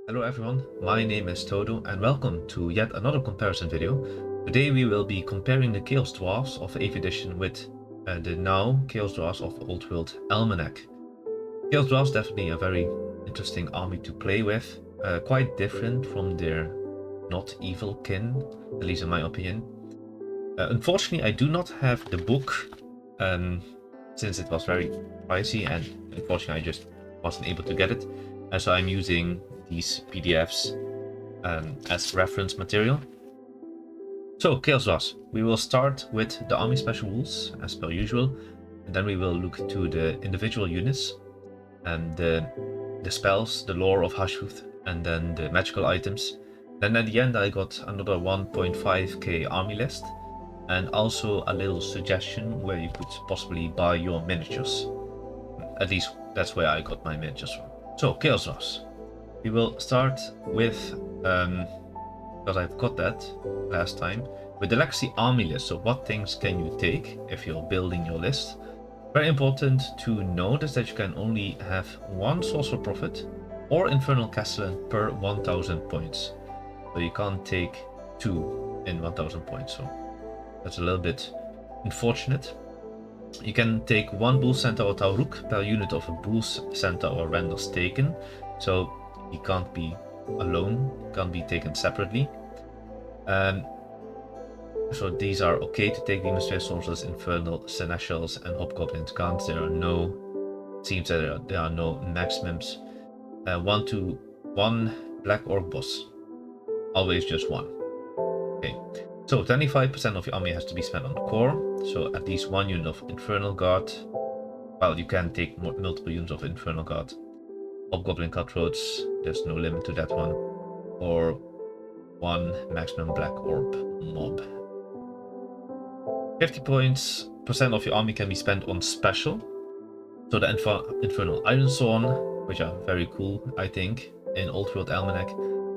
Hello everyone, my name is Todo and welcome to yet another comparison video. Today we will be comparing the Chaos Dwarfs of 8th edition with the now Chaos Dwarfs of Old World Almanack. Chaos Dwarfs definitely a very interesting army to play with, quite different from their not evil kin, at least in my opinion. Unfortunately I do not have the book since it was very pricey and unfortunately I just wasn't able to get it. So I'm using these PDFs as reference material. So Chaos Dwarfs, we will start with the army special rules as per usual, and then we will look to the individual units and the spells, the lore of Hashut, and then the magical items. Then at the end I got another 1.5k army list and also a little suggestion where you could possibly buy your miniatures. At least that's where I got my miniatures from. So Chaos Dwarfs. We will start with, because I've got that last time, with the Legacy Army list. So what things can you take if you're building your list? Very important to note is that you can only have one Sorcerer Prophet or Infernal Castellan per 1000 points. So you can't take two in 1000 points. So that's a little bit unfortunate. You can take one Bull Centaur or Tauruk per unit of a Bull Centaur or Renders taken. So he can't be alone, can't be taken separately. So these are okay to take: Demon Slayer, Sorcerers, Infernal, Seneschals, and Hobgoblins. Can't. Seems that there are no maximums. 1 to 1 Black Orc Boss. Always just one. Okay. So 25% of your army has to be spent on the core. So at least one unit of Infernal Guard. Well, you can take multiple units of Infernal Guard. Hobgoblin Cutthroats, there's no limit to that one. Or one maximum Black Orb mob. 50% of your army can be spent on special. So the Infernal Ironsworn, which are very cool, I think, in Old World Almanack.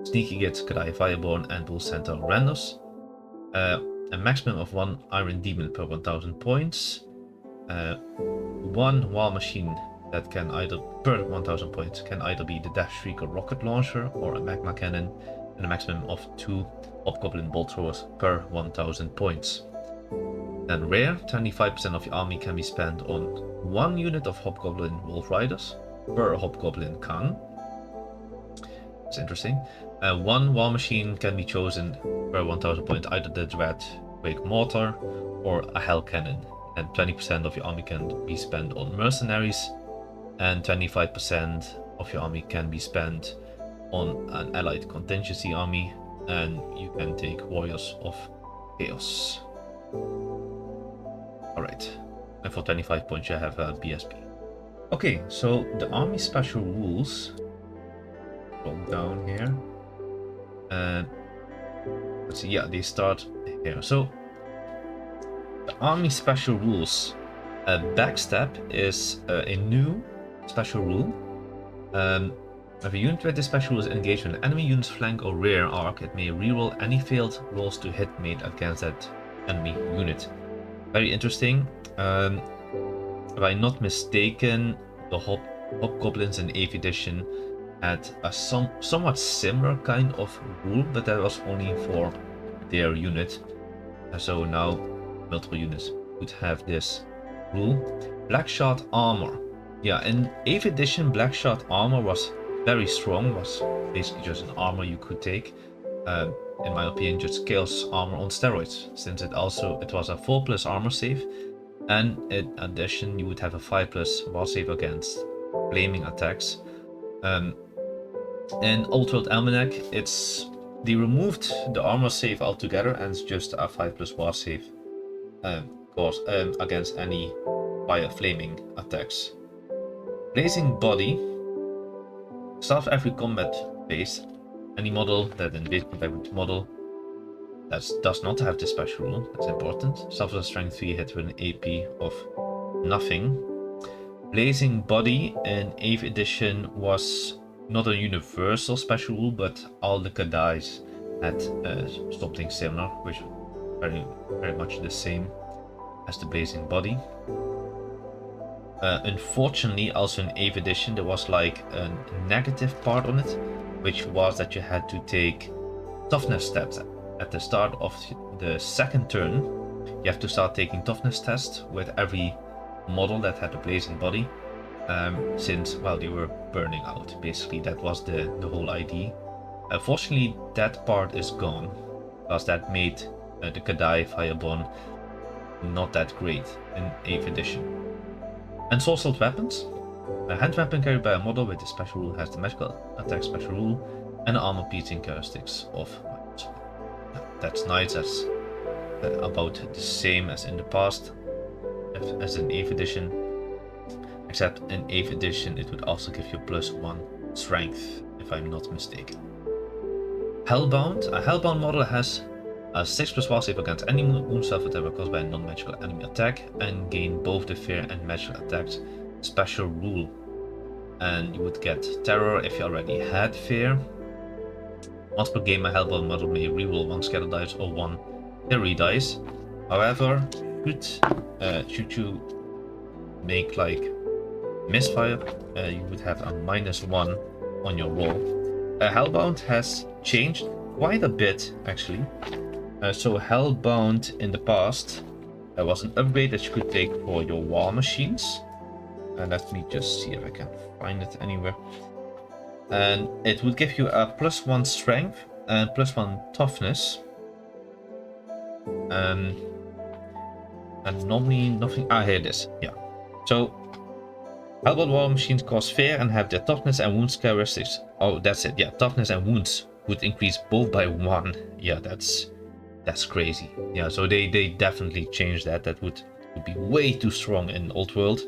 Sneaky Git, Kadai Fireborn, and Bull Centaur Renders. A maximum of 1 Iron Demon per 1000 points. 1 War Machine that can either, per 1000 points, can either be the Death Shrieker Rocket Launcher or a Magma Cannon, and a maximum of 2 Hobgoblin Bolt Throwers per 1000 points. Then rare, 25% of your army can be spent on 1 unit of Hobgoblin Wolf Riders per Hobgoblin Khan. That's interesting. 1 War Machine can be chosen per 1000 points, either the Dread Quake Mortar or a Hell Cannon. And 20% of your army can be spent on Mercenaries, and 25% of your army can be spent on an allied contingency army, and you can take Warriors of Chaos. Alright, and for 25 points you have a BSP. Okay, so the army special rules. Scroll down here. Let's see, yeah, they start here. So the army special rules. Backstab is a new special rule. If a unit with this special rule is engaged with an enemy unit's flank or rear arc, it may reroll any failed rolls to hit made against that enemy unit. Very interesting. If I'm not mistaken, the Hobgoblins in 8th edition had a somewhat similar kind of rule, but that was only for their unit. So now multiple units would have this rule. Blackshot Armor. Yeah, in 8th edition, Blackshot Armor was very strong, was basically just an armor you could take. In my opinion, just Chaos Armor on steroids, since it was a 4+ armor save, and in addition you would have a 5+ war save against flaming attacks. In Old World Almanack, they removed the armor save altogether, and it's just a 5+ war save against any fire flaming attacks. Blazing Body. Start every combat phase. Any model that invades contact with model that does not have this special rule, that's important, suffers a strength 3 hit with an AP of nothing. Blazing Body in 8th edition was not a universal special rule, but all the Kadais had something similar, which very much the same as the Blazing Body. Unfortunately, also in 8th edition, there was like a negative part on it, which was that you had to take toughness steps at the start of the second turn. You have to start taking toughness tests with every model that had a blazing body, since, well, they were burning out. Basically, that was the whole idea. Fortunately, that part is gone, because that made the Kadai Fireborn not that great in 8th edition. Ensorcelled weapons. A hand weapon carried by a model with a special rule has the magical attack special rule and armor piercing characteristics of -1. That's nice. That's about the same as in the past, as in 8th edition. Except in 8th edition it would also give you +1 strength, if I'm not mistaken. Hellbound. A Hellbound model has a 6+ wall save against any wound self-attack caused by a non-magical enemy attack, and gain both the fear and magical attacks special rule. And you would get terror if you already had fear. Once per game, a Hellbound model may reroll 1 scatter dice or 1 terror dice. However, should you make like misfire, you would have a -1 on your roll. Hellbound has changed quite a bit actually. So Hellbound in the past was an upgrade that you could take for your war machines. Let me just see if I can find it anywhere. And it would give you a +1 strength and +1 toughness. And normally nothing. Here it is. Yeah. So Hellbound war machines cause fear and have their toughness and wounds characteristics. Oh, that's it. Yeah, toughness and wounds would increase both by 1. Yeah, that's crazy. Yeah, so they definitely changed that. That would be way too strong in Old World.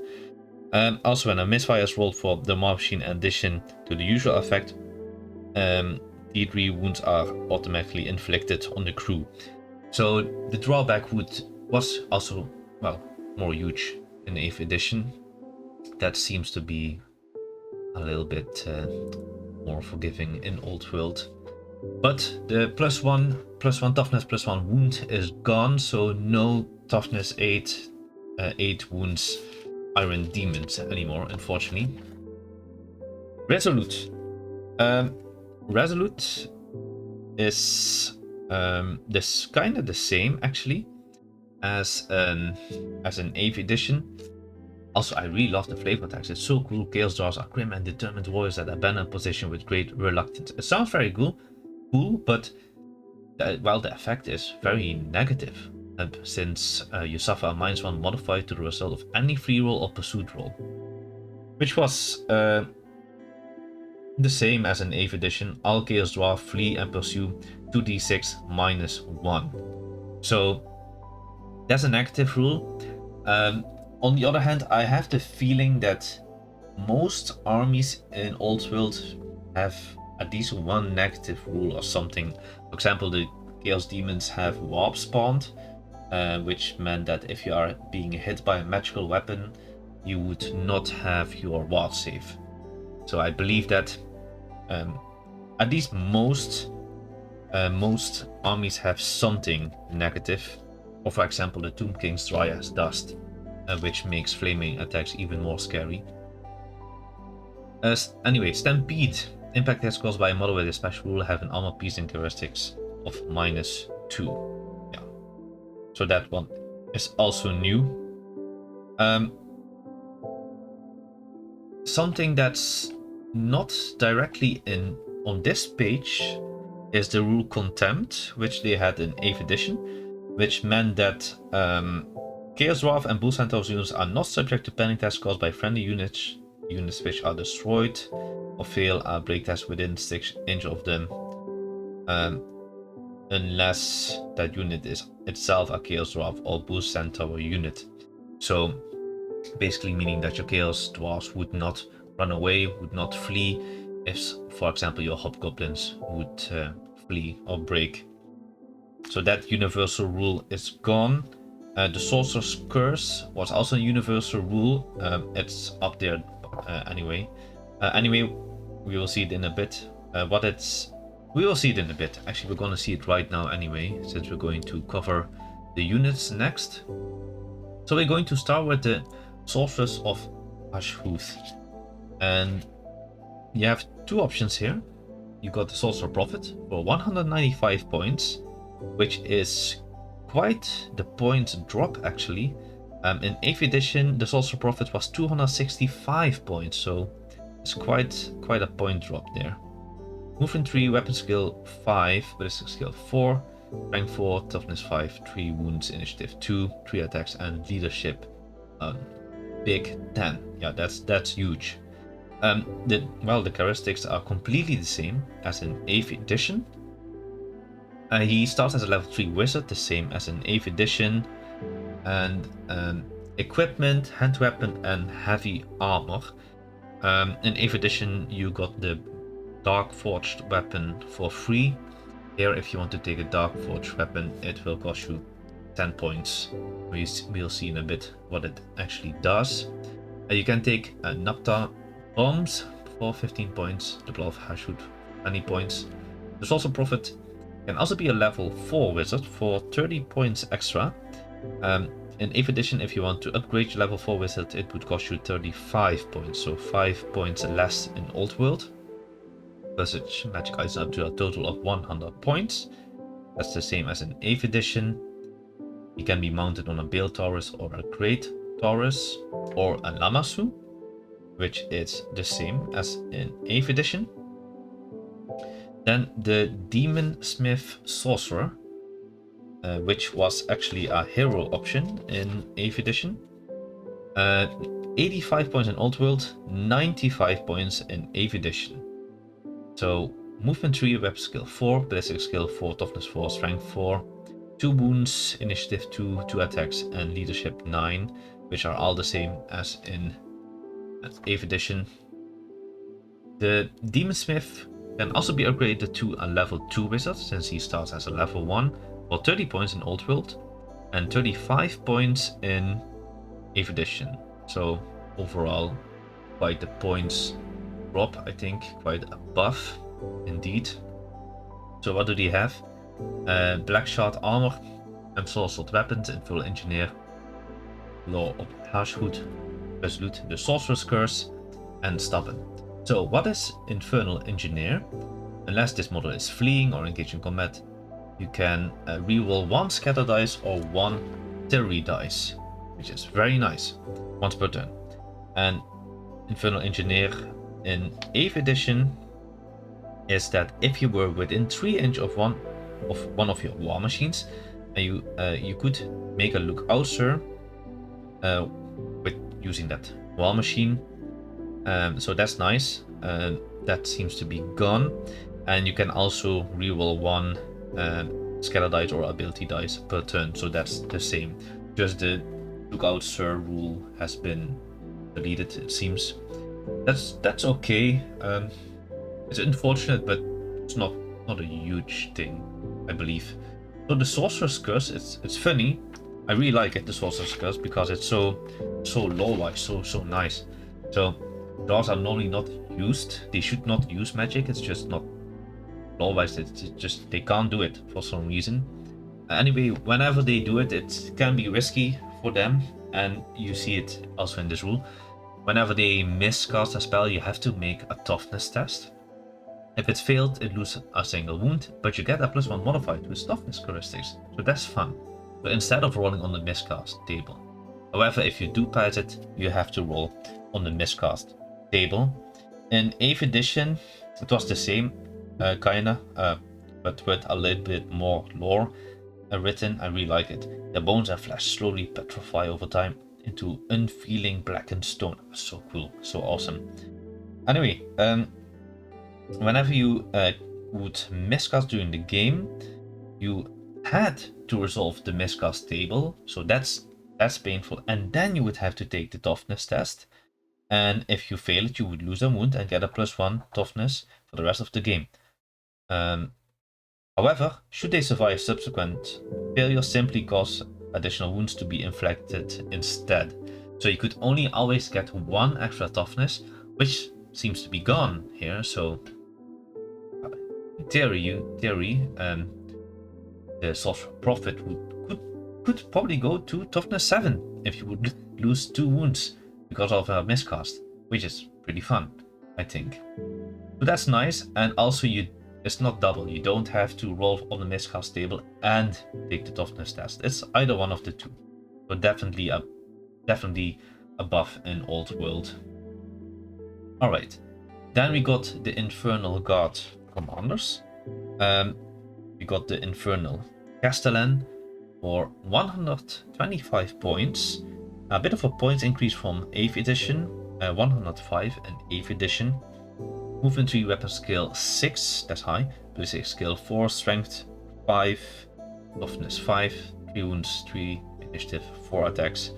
Also, when a misfire is rolled for the war machine in addition to the usual effect, D3 wounds are automatically inflicted on the crew. So the drawback was also, well, more huge in 8th edition. That seems to be a little bit more forgiving in Old World. But the +1 toughness, +1 wound is gone, so no toughness 8 wounds iron demons anymore, unfortunately. Resolute. Resolute is this kind of the same actually as an 8th edition. Also, I really love the flavor text. It's so cool. Chaos Dwarfs are grim and determined warriors that abandon position with great reluctance. It sounds very cool, but well, the effect is very negative, since you suffer a -1 modifier to the result of any free roll or pursuit roll, which was the same as in 8th edition. All Chaos Dwarf flee and pursue 2d6 -1. So that's a negative rule. On the other hand, I have the feeling that most armies in Old World have at least one negative rule or something. For example, the Chaos Demons have warp spawned, which meant that if you are being hit by a magical weapon, you would not have your ward save. So I believe that at least most armies have something negative. Or for example, the Tomb King's Dryas Dust, which makes flaming attacks even more scary. Anyway, Stampede. Impact attacks caused by a model with a special rule have an armor piercing characteristics of -2. Yeah. So that one is also new. Something that's not directly on this page is the rule Contempt, which they had in 8th edition, which meant that Chaos Dwarf and Bull Centaur's units are not subject to penning tests caused by friendly units which are destroyed or fail a break test within 6 inches of them, unless that unit is itself a Chaos Dwarf or Bull Centaur unit. So basically meaning that your Chaos Dwarfs would not run away, would not flee, if, for example, your Hobgoblins would flee or break. So that universal rule is gone. The Sorcerer's Curse was also a universal rule. It's up there anyway. Anyway, we will see it in a bit. We will see it in a bit. Actually, we're going to see it right now anyway, since we're going to cover the units next. So we're going to start with the Sorceress of Hashut. And you have two options here. You got the Sorcerer Prophet for 195 points, which is quite the point drop actually. In 8th edition, the Sorcerer Prophet was 265 points, so it's quite a point drop there. Movement 3, weapon skill 5, ballistic skill 4, rank 4, toughness 5, 3 wounds, initiative 2, 3 attacks, and leadership big 10. Yeah, that's huge. The characteristics are completely the same as in 8th edition. He starts as a level 3 wizard, the same as in 8th edition. And equipment, hand weapon, and heavy armor. In 8th edition, you got the Dark Forged weapon for free. Here, if you want to take a Dark Forged weapon, it will cost you 10 points. We'll see in a bit what it actually does. You can take Napta bombs for 15 points, the Blood of Hashut 20 points. The Sorcerer Prophet can also be a level 4 wizard for 30 points extra. In 8th edition, if you want to upgrade your level 4 wizard, it would cost you 35 points, so 5 points less in Old World. Plus its magic items up to a total of 100 points. That's the same as in 8th edition. He can be mounted on a Bale Taurus or a Great Taurus or a Lamassu, which is the same as in 8th edition. Then the Demon Smith Sorcerer, which was actually a hero option in 8th edition. 85 points in Old World, 95 points in 8th edition. So movement 3, weapon skill 4, ballistic skill 4, toughness 4, strength 4, 2 wounds, initiative 2, 2 attacks, and leadership 9, which are all the same as in 8th edition. The Demon Smith can also be upgraded to a level 2 wizard, since he starts as a level 1 for 30 points in Old World and 35 points in 8th edition. So overall, quite the points drop, I think, quite a buff indeed. So what do they have? Black Shard armor, ensorcelled weapons, Infernal Engineer, Law of Hashut, Resolute, the Sorcerer's Curse, and Stubborn. So what is Infernal Engineer? Unless this model is fleeing or engaged in combat, you can reroll 1 scatter dice or 1 terry dice, which is very nice, once per turn. And Infernal Engineer in 8th edition is that if you were within 3 inches of one of your war machines, you could make a lookout, sir, with using that war machine. So that's nice. That seems to be gone, and you can also reroll 1 scatter dice or ability dice per turn. So that's the same. Just the lookout, sir rule has been deleted, it seems. That's okay. It's unfortunate, but it's not a huge thing, I believe. So the Sorcerer's Curse, it's funny. I really like it, the Sorcerer's Curse, because it's so lore-wise, so nice. So dwarves are normally not used. They should not use magic. It's just not lore-wise. It's just they can't do it for some reason. Anyway, whenever they do it, it can be risky for them, and you see it also in this rule. Whenever they miscast a spell, you have to make a toughness test. If it's failed, it loses a single wound, but you get a +1 modifier to its toughness characteristics, so that's fun. But instead of rolling on the miscast table. However, if you do pass it, you have to roll on the miscast table. In 8th edition, it was the same, kinda, but with a little bit more lore written. I really like it. The bones and flesh slowly petrify over time into unfeeling blackened stone. So cool, so awesome. Anyway, whenever you would miscast during the game, you had to resolve the miscast table, so that's painful, and then you would have to take the toughness test, and if you fail it, you would lose a wound and get a +1 toughness for the rest of the game. However, should they survive subsequent failures, simply cause additional wounds to be inflicted instead. So you could only always get 1 extra toughness, which seems to be gone here. So in theory, the Sorcerer Prophet could probably go to toughness 7 if you would lose 2 wounds, because of a miscast, which is pretty fun, I think. So that's nice, and also it's not double. You don't have to roll on the miscast table and take the toughness test. It's either one of the two. So definitely a buff in Old World. Alright, then we got the Infernal Guard Commanders. We got the Infernal Castellan for 125 points. A bit of a points increase from 8th edition, 105 in 8th edition. Movement 3, weapon skill 6, that's high. Ballistic skill 4, strength 5, toughness 5, 3 wounds, 3 initiative, 4 attacks,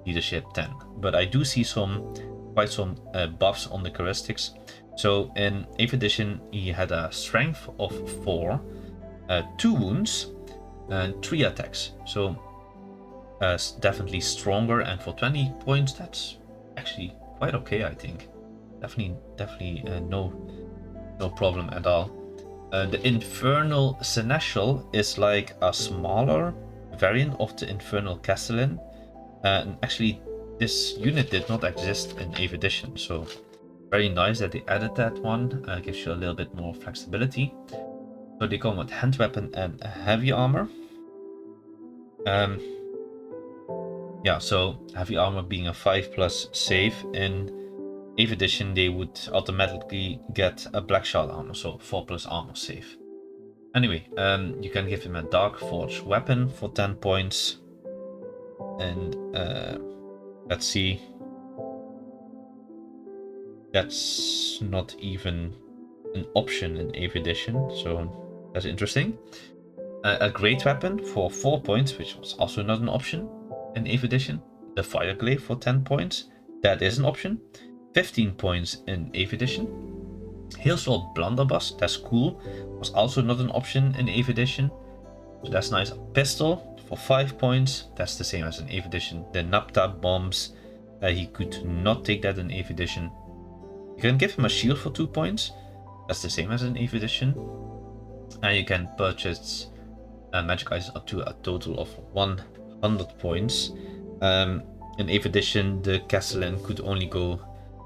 leadership 10. But I do see quite some buffs on the characteristics. So in 8th edition he had a strength of 4, 2 wounds and 3 attacks. So definitely stronger, and for 20 points that's actually quite okay, I think. Definitely no problem at all. The Infernal Seneschal is like a smaller variant of the Infernal Castellan, and actually this unit did not exist in 8th edition, so very nice that they added that one. Gives you a little bit more flexibility. So they come with hand weapon and heavy armor. Yeah, so heavy armor being a 5+ save in 8th edition, they would automatically get a black shard armor, so 4+ armor save. Anyway, you can give him a dark forge weapon for 10 points. And let's see. That's not even an option in 8th edition, so that's interesting. A great weapon for 4 points, which was also not an option in 8th edition. The Fireglaive for 10 points, that is an option. 15 points in 8th edition. Hailstorm Blunderbuss, that's cool, was also not an option in 8th edition, so that's nice. Pistol for 5 points, that's the same as in 8th edition. The Napta bombs, he could not take that in 8th edition. You can give him a shield for 2 points, that's the same as in 8th edition. And you can purchase magic items up to a total of 100 points. In 8th edition, the Castellan could only go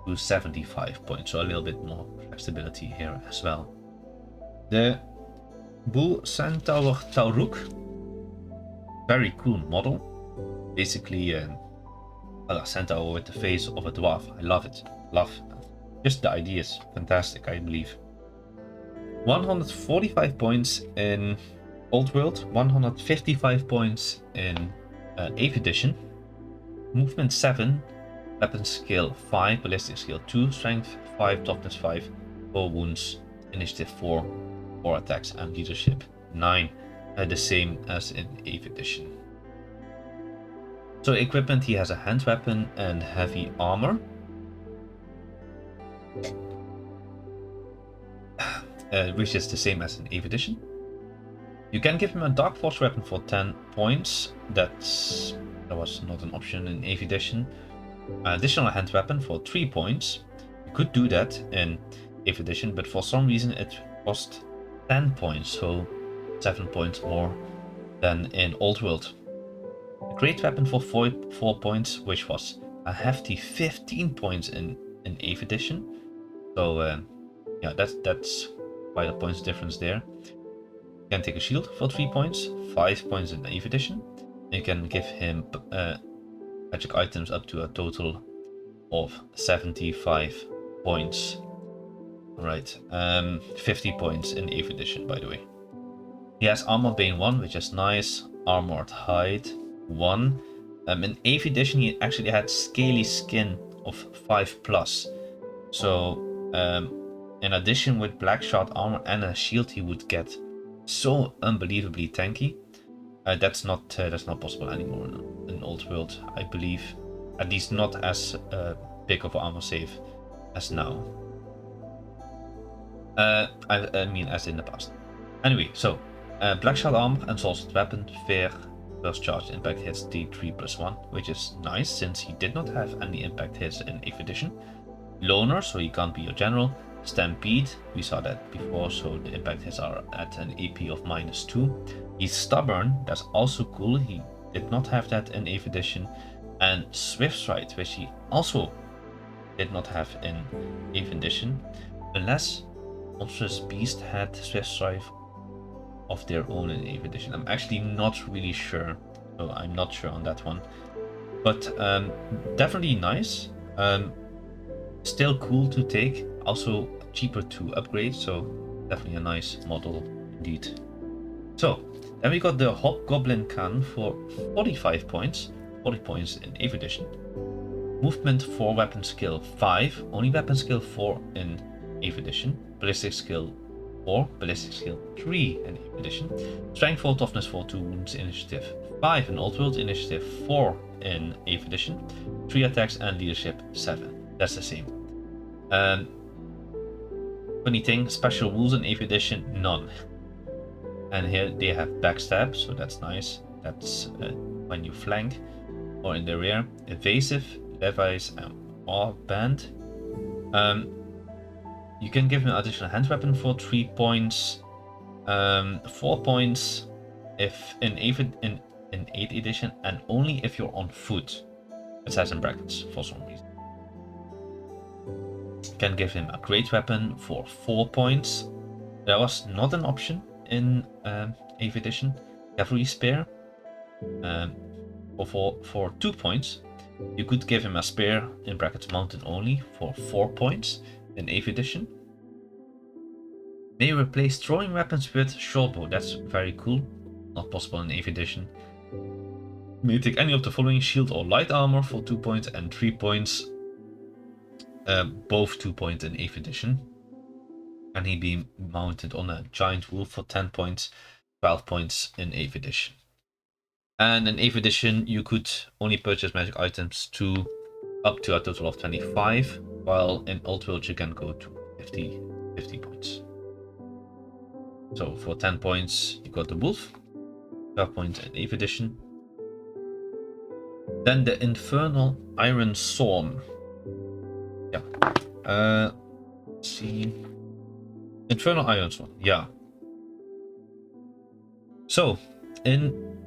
to 75 points, so a little bit more flexibility here as well. The Bull Centaur Tauruk, very cool model. Basically a centaur with the face of a dwarf. I love it. Just the idea is fantastic, I believe. 145 points in Old World, 155 points in 8th edition. Movement 7, weapon skill 5, ballistic skill 2, strength 5, toughness 5, 4 wounds, initiative 4, 4 attacks, and leadership 9. The same as in 8th edition. So equipment, he has a hand weapon and heavy armor. Which is the same as in 8th edition. You can give him a Dark Force weapon for 10 points. That was not an option in 8th edition. Additional hand weapon for 3 points. You could do that in 8th edition, but for some reason it cost 10 points, so 7 points more than in Old World. A great weapon for 4 points, which was a hefty 15 points in 8th edition. So yeah, that's quite a points difference there. You can take a shield for 3 points, 5 points in 8th edition. You can give him magic items up to a total of 75 points. Right, 50 points in 8th edition, by the way. He has Armor Bane 1, which is nice. Armored Hide 1. In 8th edition, he actually had Scaly Skin of 5+. So, in addition, with Black Shard armor and a shield, he would get so unbelievably tanky. That's not possible anymore in Old World, I believe. At least not as big of an armor save as now. I mean, as in the past. Anyway, so Black Shard armor and Sorcered weapon, fair. First charge impact hits D3+1, which is nice since he did not have any impact hits in 8th edition. Loner, so he can't be your general. Stampede, we saw that before, so the impact hits are at an AP of -2. He's stubborn, that's also cool. He did not have that in 8th edition. and Swift Stride, which he also did not have in 8th edition, unless Monstrous Beast had Swift Stride of their own in 8th edition. I'm actually not really sure, so I'm not sure on that one. But definitely nice. Still cool to take, also cheaper to upgrade, so definitely a nice model indeed. So then we got the Hobgoblin Khan for 45 points, 40 points in 8th edition. Movement 4, weapon skill 5, only weapon skill 4 in 8th edition. Ballistic skill 4, ballistic skill 3 in 8th edition. Strength 4, toughness 4, 2 wounds, initiative 5 in Old World, initiative 4 in 8th edition. 3 attacks and leadership 7. That's the same. Funny thing, special rules in 8th edition, none. And here they have backstab, so that's nice. That's when you flank or in the rear. Evasive, levies, or band. You can give an additional hand weapon for 3 points. 4 points if in 8th edition, and only if you're on foot. It says in brackets for some reason. Can give him a great weapon for 4 points. That was not an option in 8th edition. Cavalry spear for 2 points. You could give him a spear in brackets mountain only for 4 points in 8th edition. May replace throwing weapons with shortbow. That's very cool. Not possible in 8th edition. May take any of the following: shield or light armor for 2 points and 3 points. Both 2 points in 8th edition. Can he be mounted on a giant wolf for 10 points, 12 points in 8th edition. And in 8th edition, you could only purchase magic items up to a total of 25, while in Old World you can go to 50 points. So for 10 points, you got the wolf, 12 points in 8th edition. Then the Infernal Iron Sworn. Yeah. Let's see. Infernal Iron Sworn, yeah. So,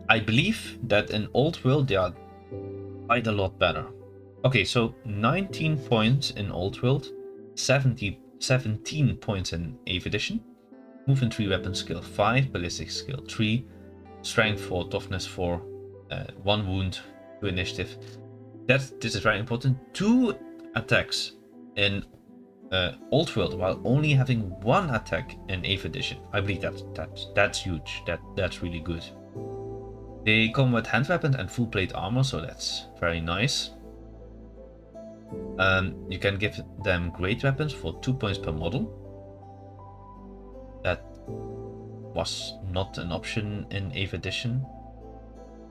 I believe that in Old World they are quite a lot better. Okay, so 19 points in Old World, 17 points in 8th edition. Movement 3, weapon skill 5, ballistic skill 3, strength 4, toughness 4, 1 wound, 2 initiative. This is very important. 2 attacks in Old World while only having 1 attack in 8th edition. I believe that's huge. That's really good. They come with hand weapons and full plate armor, so that's very nice. You can give them great weapons for 2 points per model. That was not an option in 8th edition.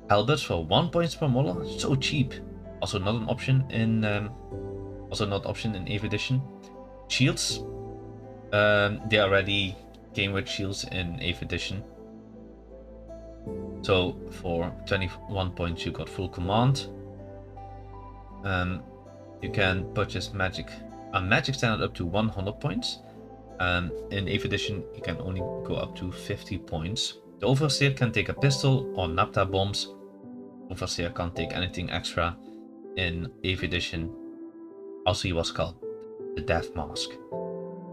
Halberds for 1 point per model, so cheap. Also not an option in 8th edition. Shields, they already came with shields in 8th edition. So for 21 points you got full command. You can purchase a magic standard up to 100 points. In 8th edition you can only go up to 50 points. The Overseer can take a pistol or napta bombs. Overseer can't take anything extra in 8th edition. Also he was called the Death Mask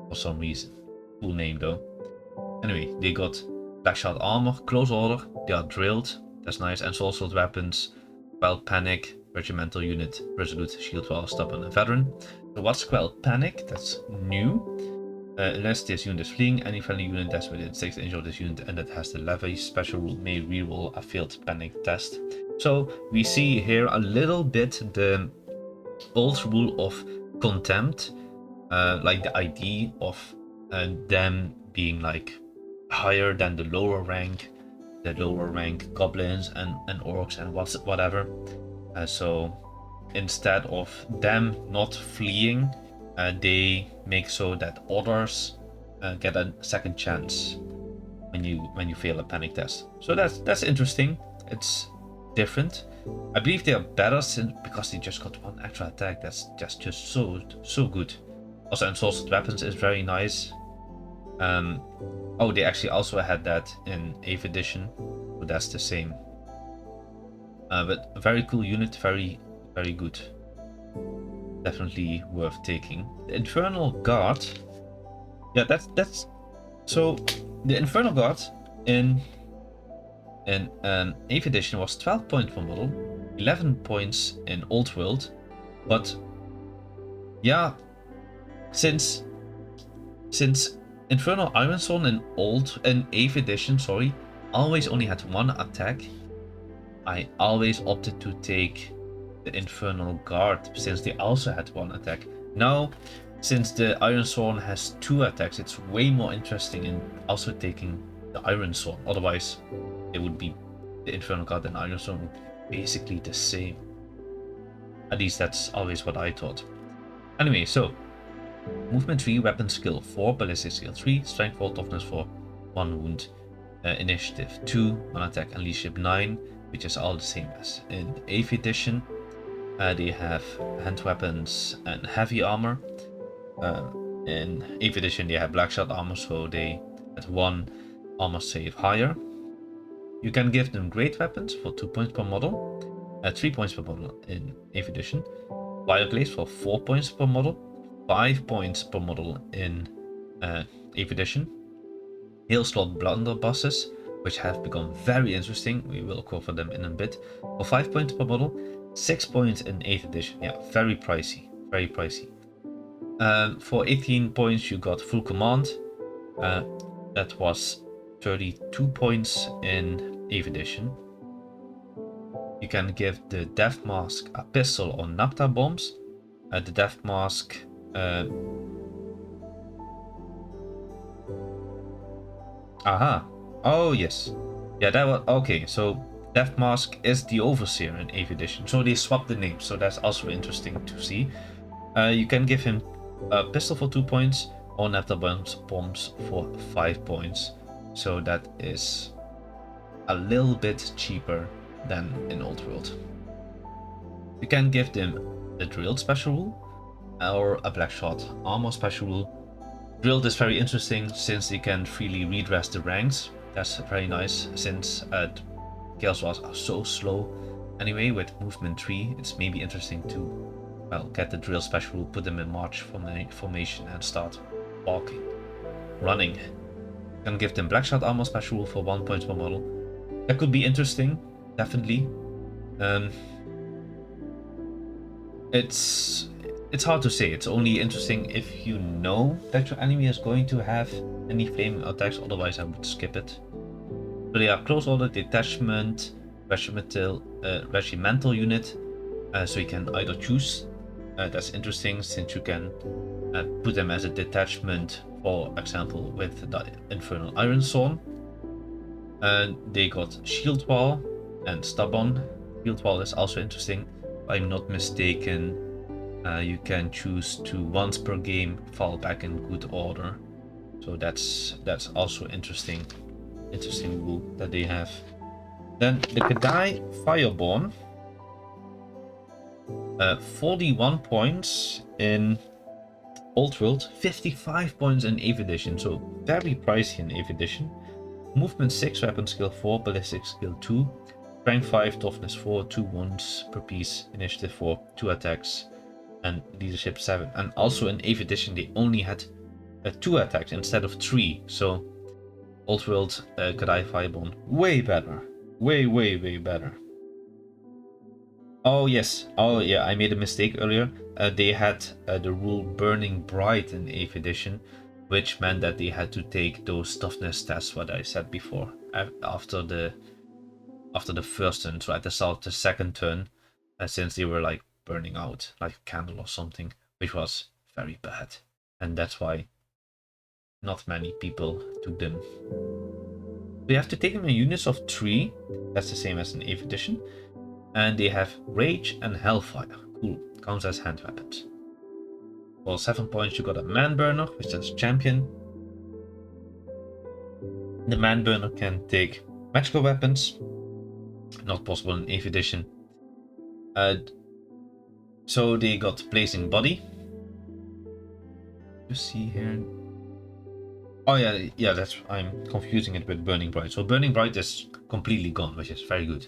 for some reason. Cool name though. Anyway, they got Blackshot armor, close order, they are drilled, that's nice, and soul sword weapons, Quell Panic, regimental unit, resolute, shield wall, stubborn, and veteran. So what's Quell Panic? That's new. Unless this unit is fleeing, any friendly unit that's within 6 inches of this unit and that has the levy special rule may reroll a failed panic test. So we see here a little bit the old rule of contempt, like the idea of them being like higher than the lower rank goblins and orcs and whatever. So instead of them not fleeing, they make so that others get a second chance when you fail a panic test. So that's interesting. It's different. I believe they are better because they just got 1 extra attack. That's just so good. Also, ensorcelled weapons is very nice. Oh, they actually also had that in 8th edition, so that's the same. But a very cool unit, very very good. Definitely worth taking. The Infernal Guard. Yeah, that's so the Infernal Guard in 8th edition was 12 points per model, 11 points in Old World, but yeah, since Infernal Ironsworn in 8th edition, sorry, always only had one attack, I always opted to take the Infernal Guard since they also had one attack. Now, since the Ironsworn has 2 attacks, it's way more interesting in also taking the Ironsworn. Otherwise, it would be the Infernal Guard and Ironsworn would be basically the same. At least that's always what I thought. Anyway, so movement 3, weapon skill 4, ballistic skill 3, strength 4, toughness 4, 1 wound, initiative 2, 1 attack, and leadership 9, which is all the same as in 8th edition. They have hand weapons and heavy armor. In 8th edition they have blackshot armor, so they had 1 armor save higher. You can give them great weapons for 2 points per model, 3 points per model in 8th edition. Wireglaives for 4 points per model, 5 points per model in 8th edition. Hailslot blunderbusses, which have become very interesting, we will cover them in a bit, for 5 points per model, 6 points in 8th edition. Yeah, very pricey, very pricey. For 18 points you got full command, that was 32 points in 8th edition. You can give the Death Mask a pistol or napta bombs. The Death Mask aha. Oh yes. Yeah, that was okay. So Death Mask is the Overseer in 8th edition. So they swapped the name. So that's also interesting to see. You can give him a pistol for 2 points or napta bombs for 5 points. So that is a little bit cheaper than in Old World. You can give them the Drilled special rule or a Blackshot armor special rule. Drilled is very interesting since they can freely redress the ranks. That's very nice since Chaos Dwarfs are so slow. Anyway, with movement 3, it's maybe interesting to, well, get the Drill special rule, put them in march formation and start walking, running. You can give them Blackshot armor special rule for 1 point per model. That could be interesting, definitely. It's hard to say. It's only interesting if you know that your enemy is going to have any flaming attacks, otherwise I would skip it. So they are close order, detachment, regimental unit, so you can either choose. That's interesting since you can put them as a detachment, for example with the Infernal Ironsworn. They got Shield Wall and Stubborn. Shield Wall is also interesting. If I'm not mistaken, you can choose to once per game fall back in good order. So that's also interesting rule that they have. Then the Kadai Fireborn, 41 points in Old World, 55 points in 8th edition, so very pricey in 8th edition. Movement 6, weapon skill 4, ballistic skill 2, strength 5, toughness 4, 2 wounds per piece, initiative 4, 2 attacks, and leadership 7. And also in 8th edition they only had 2 attacks instead of 3, so Old World Kadai Fireborn, way better. Way better. Oh yes, oh yeah, I made a mistake earlier. They had the rule Burning Bright in 8th edition, which meant that they had to take those toughness tests, what I said before, after the first turn, so at the start of the second turn, since they were like burning out like a candle or something, which was very bad, and that's why not many people took them. You have to take them in units of 3, that's the same as in 8th edition, and they have Rage and Hellfire. Cool, counts as hand weapons. For 7 points you got a Man Burner, which is champion. The Man Burner can take magical weapons, not possible in 8th edition. So they got Blazing Body. You see here. Oh yeah, I'm confusing it with Burning Bright. So Burning Bright is completely gone, which is very good.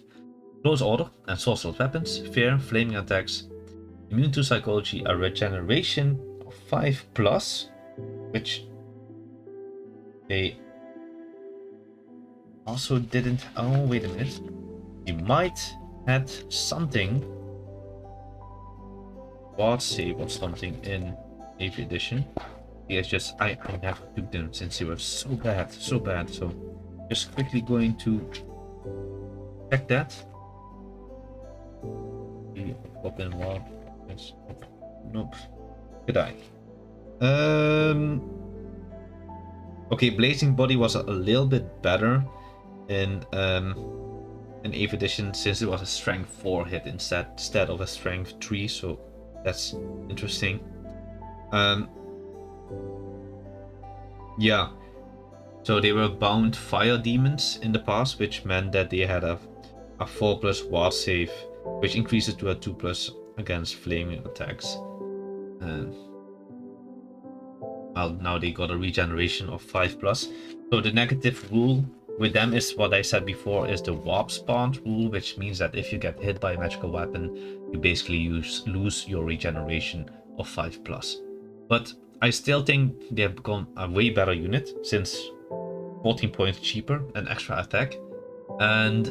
Close Order and Sorcered Weapons, Fear, Flaming Attacks, Immune to Psychology, a regeneration of 5+, which they also didn't. Oh, wait a minute. You might had something. Ward save or something in 8th edition. It's just I never took them since they were so bad, so bad. So just quickly going to check that. Open wall. Yes. Nope. Good eye. Okay, Blazing Body was a little bit better in 8th edition since it was a strength 4 hit instead of a strength 3, so that's interesting. Yeah, so they were bound fire demons in the past, which meant that they had a 4+ ward save, which increases to a 2+ against flaming attacks. Well, now they got a regeneration of 5+. So the negative rule with them is what I said before, is the warp spawn rule, which means that if you get hit by a magical weapon, you basically lose your regeneration of 5+. But I still think they have become a way better unit since 14 points cheaper and extra attack, and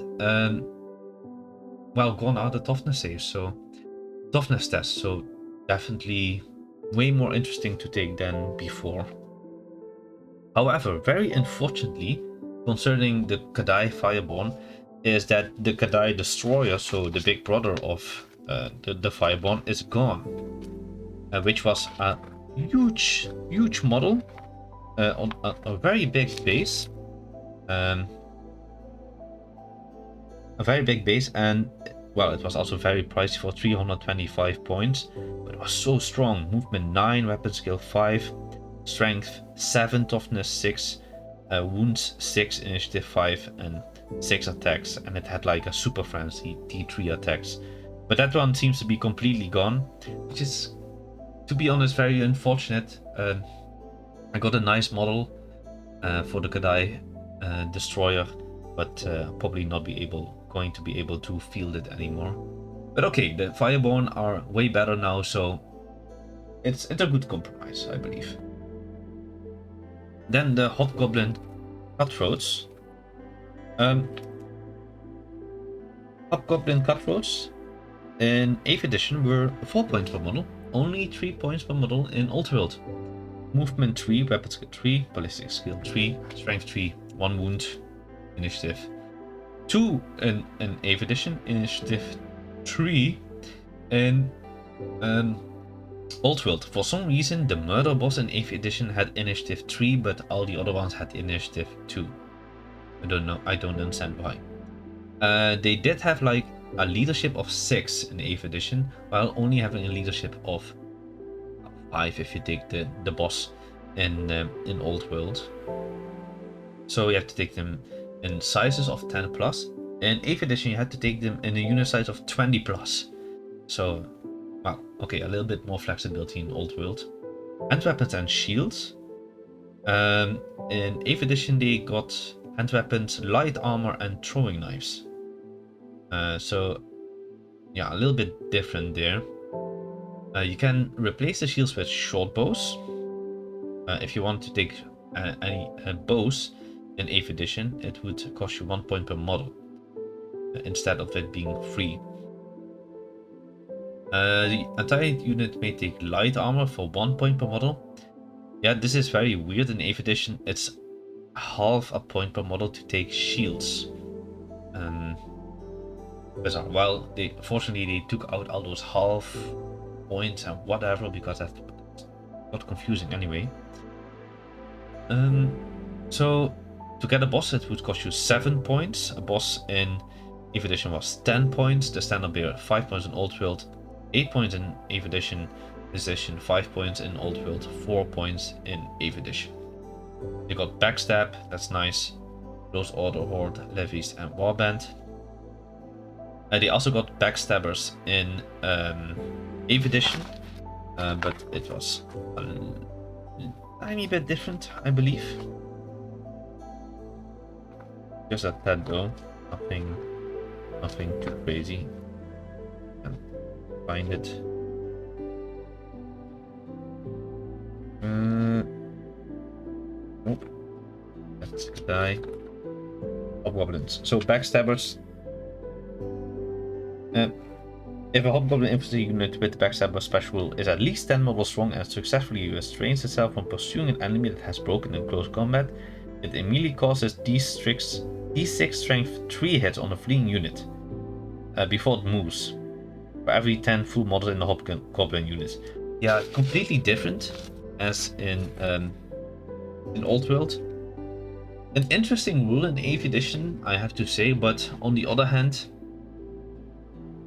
well, gone out the toughness save, so toughness test, so definitely way more interesting to take than before. However, very unfortunately, concerning the Kadai Fireborn, is that the Kadai Destroyer, so the big brother of the Fireborn, is gone, which was a huge model on a very big base. A very big base, and well, it was also very pricey for 325 points, but it was so strong. Movement 9, weapon skill 5, strength 7, toughness 6, wounds 6, initiative 5, and 6 attacks, and it had like a super frenzy D3 attacks. But that one seems to be completely gone, which is, to be honest, very unfortunate. I got a nice model for the Kadai Destroyer, but probably not going to be able to field it anymore. But okay, the Fireborn are way better now, so it's a good compromise, I believe. Then the Hobgoblin Cutthroats. Hobgoblin Cutthroats in 8th edition were 4 points per model, only 3 points per model in Old World. Movement 3, weapon skill 3, ballistic skill 3, strength 3, 1 wound, initiative 2 in 8th edition, initiative 3 in Old World. For some reason, the murder boss in 8th edition had initiative 3, but all the other ones had initiative 2. I don't know, I don't understand why. They did have like a leadership of 6 in 8th edition, while only having a leadership of 5 if you take the boss in Old World. So you have to take them in sizes of 10+. In 8th edition, you had to take them in a unit size of 20+. So, well, okay, a little bit more flexibility in Old World. Hand weapons and shields. In 8th edition, they got hand weapons, light armor, and throwing knives. So, yeah, a little bit different there. You can replace the shields with short bows. If you want to take any bows in 8th edition, it would cost you 1 point per model instead of it being free. The entire unit may take light armor for 1 point per model. Yeah, this is very weird. In 8th edition, it's half a point per model to take shields. Bizarre. Well, fortunately they took out all those half points and whatever, because that got confusing anyway. So to get a boss, it would cost you 7 points. A boss in 8th edition was 10 points. The standard bearer 5 points in Old World, 8 points in 8th edition. This edition 5 points in Old World, 4 points in 8th edition. You got Backstab, that's nice. Close Order, Horde, Levies, and Warband. They also got Backstabbers in 8th edition, but it was a tiny bit different, I believe. Just a tad though, nothing Nothing too crazy. Can't find it. Nope. Let's die. Hobgoblins. So backstabbers. If a Hobgoblin infantry unit with Backstabber special is at least 10 models strong and successfully restrains itself from pursuing an enemy that has broken in close combat, it immediately causes D6 strength 3 hits on a fleeing unit before it moves, for every 10 full models in the Hobgoblin unit. Yeah, completely different as in Old World. An interesting rule in 8th edition, I have to say, but on the other hand,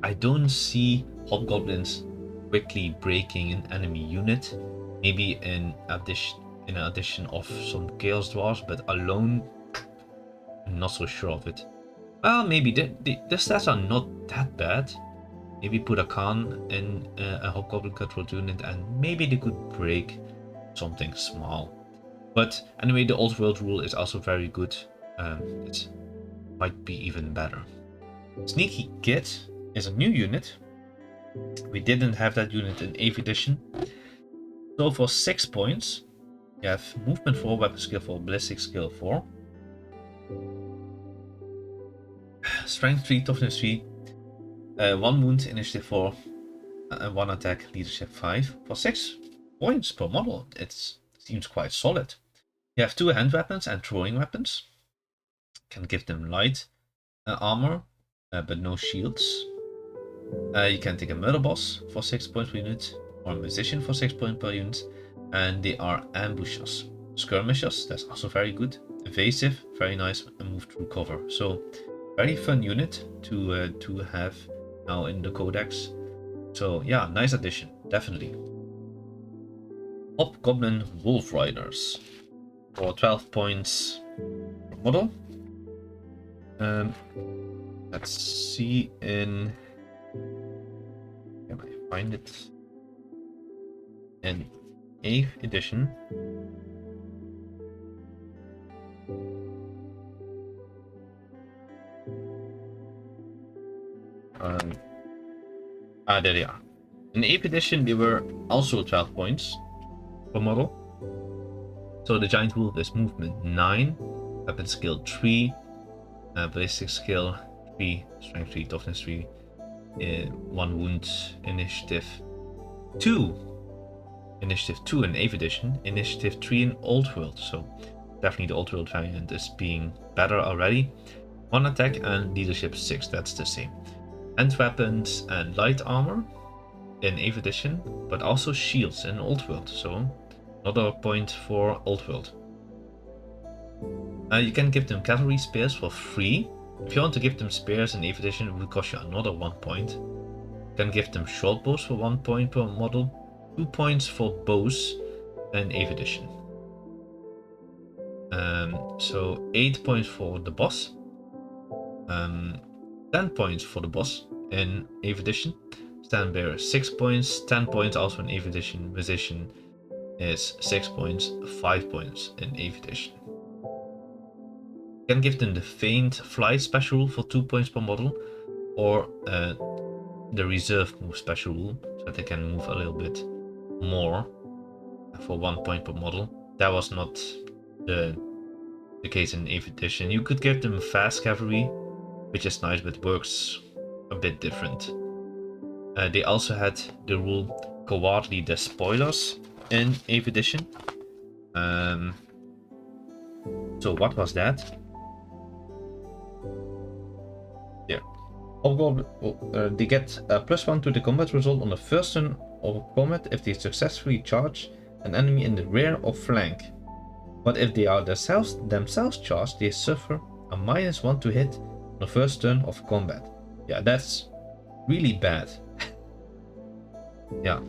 I don't see Hobgoblins quickly breaking an enemy unit. Maybe in addition of some Chaos Dwarfs, but alone, I'm not so sure of it. Well, maybe the stats are not that bad. Maybe put a Khan in a Hobgoblin control unit, and maybe they could break something small. But anyway, the Old World rule is also very good. It might be even better. Sneaky Kid is a new unit. We didn't have that unit in 8th edition. So for 6 points, you have movement 4, weapon skill 4, ballistic skill 4, strength 3, toughness 3, 1 wound, initiative 4, and 1 attack, leadership 5. For 6 points per model, it seems quite solid. You have 2 hand weapons and throwing weapons. Can give them light armor, but no shields. You can take a murder boss for 6 points per unit, or a musician for 6 points per unit, and they are ambushers. Skirmishers, that's also very good. Evasive, very nice, and move through cover. So, very fun unit to have now in the codex. So yeah, nice addition, definitely. Hobgoblin Wolf Riders for 12 points per model. Let's see in. Can I find it? In 8th edition. There they are. In 8th edition, they were also 12 points per model. So the Giant Wolf is movement 9, weapon skill 3, ballistic skill 3, strength 3, toughness 3, 1 wound, initiative 2. Initiative 2 in 8th edition, initiative 3 in Old World. So definitely the Old World variant is being better already. 1 attack and leadership 6, that's the same. Hand weapons and light armor in 8th edition, but also shields in Old World. So another point for Old World. You can give them cavalry spears for free. If you want to give them spears in 8th edition, it will cost you another 1 point. You can give them short bows for 1 point per model. 2 points for bows in 8th edition. So 8 points for the boss. 10 points for the boss in 8th edition. Stand bearer 6 points, 10 points also in 8th edition. Musician is 6 points, 5 points in 8th edition. You can give them the Feigned Flight special rule for 2 points per model, or the Reserve Move special rule, so that they can move a little bit more for 1 point per model. That was not the case in 8th edition. You could give them Fast Cavalry, which is nice, but works a bit different. They also had the rule Cowardly Despoilers in 8th edition. So what was that? Yeah. They get a +1 to the combat result on the first turn of combat if they successfully charge an enemy in the rear or flank. But if they are themselves charged, they suffer a -1 to hit on the first turn of combat. Yeah, that's really bad. Yeah.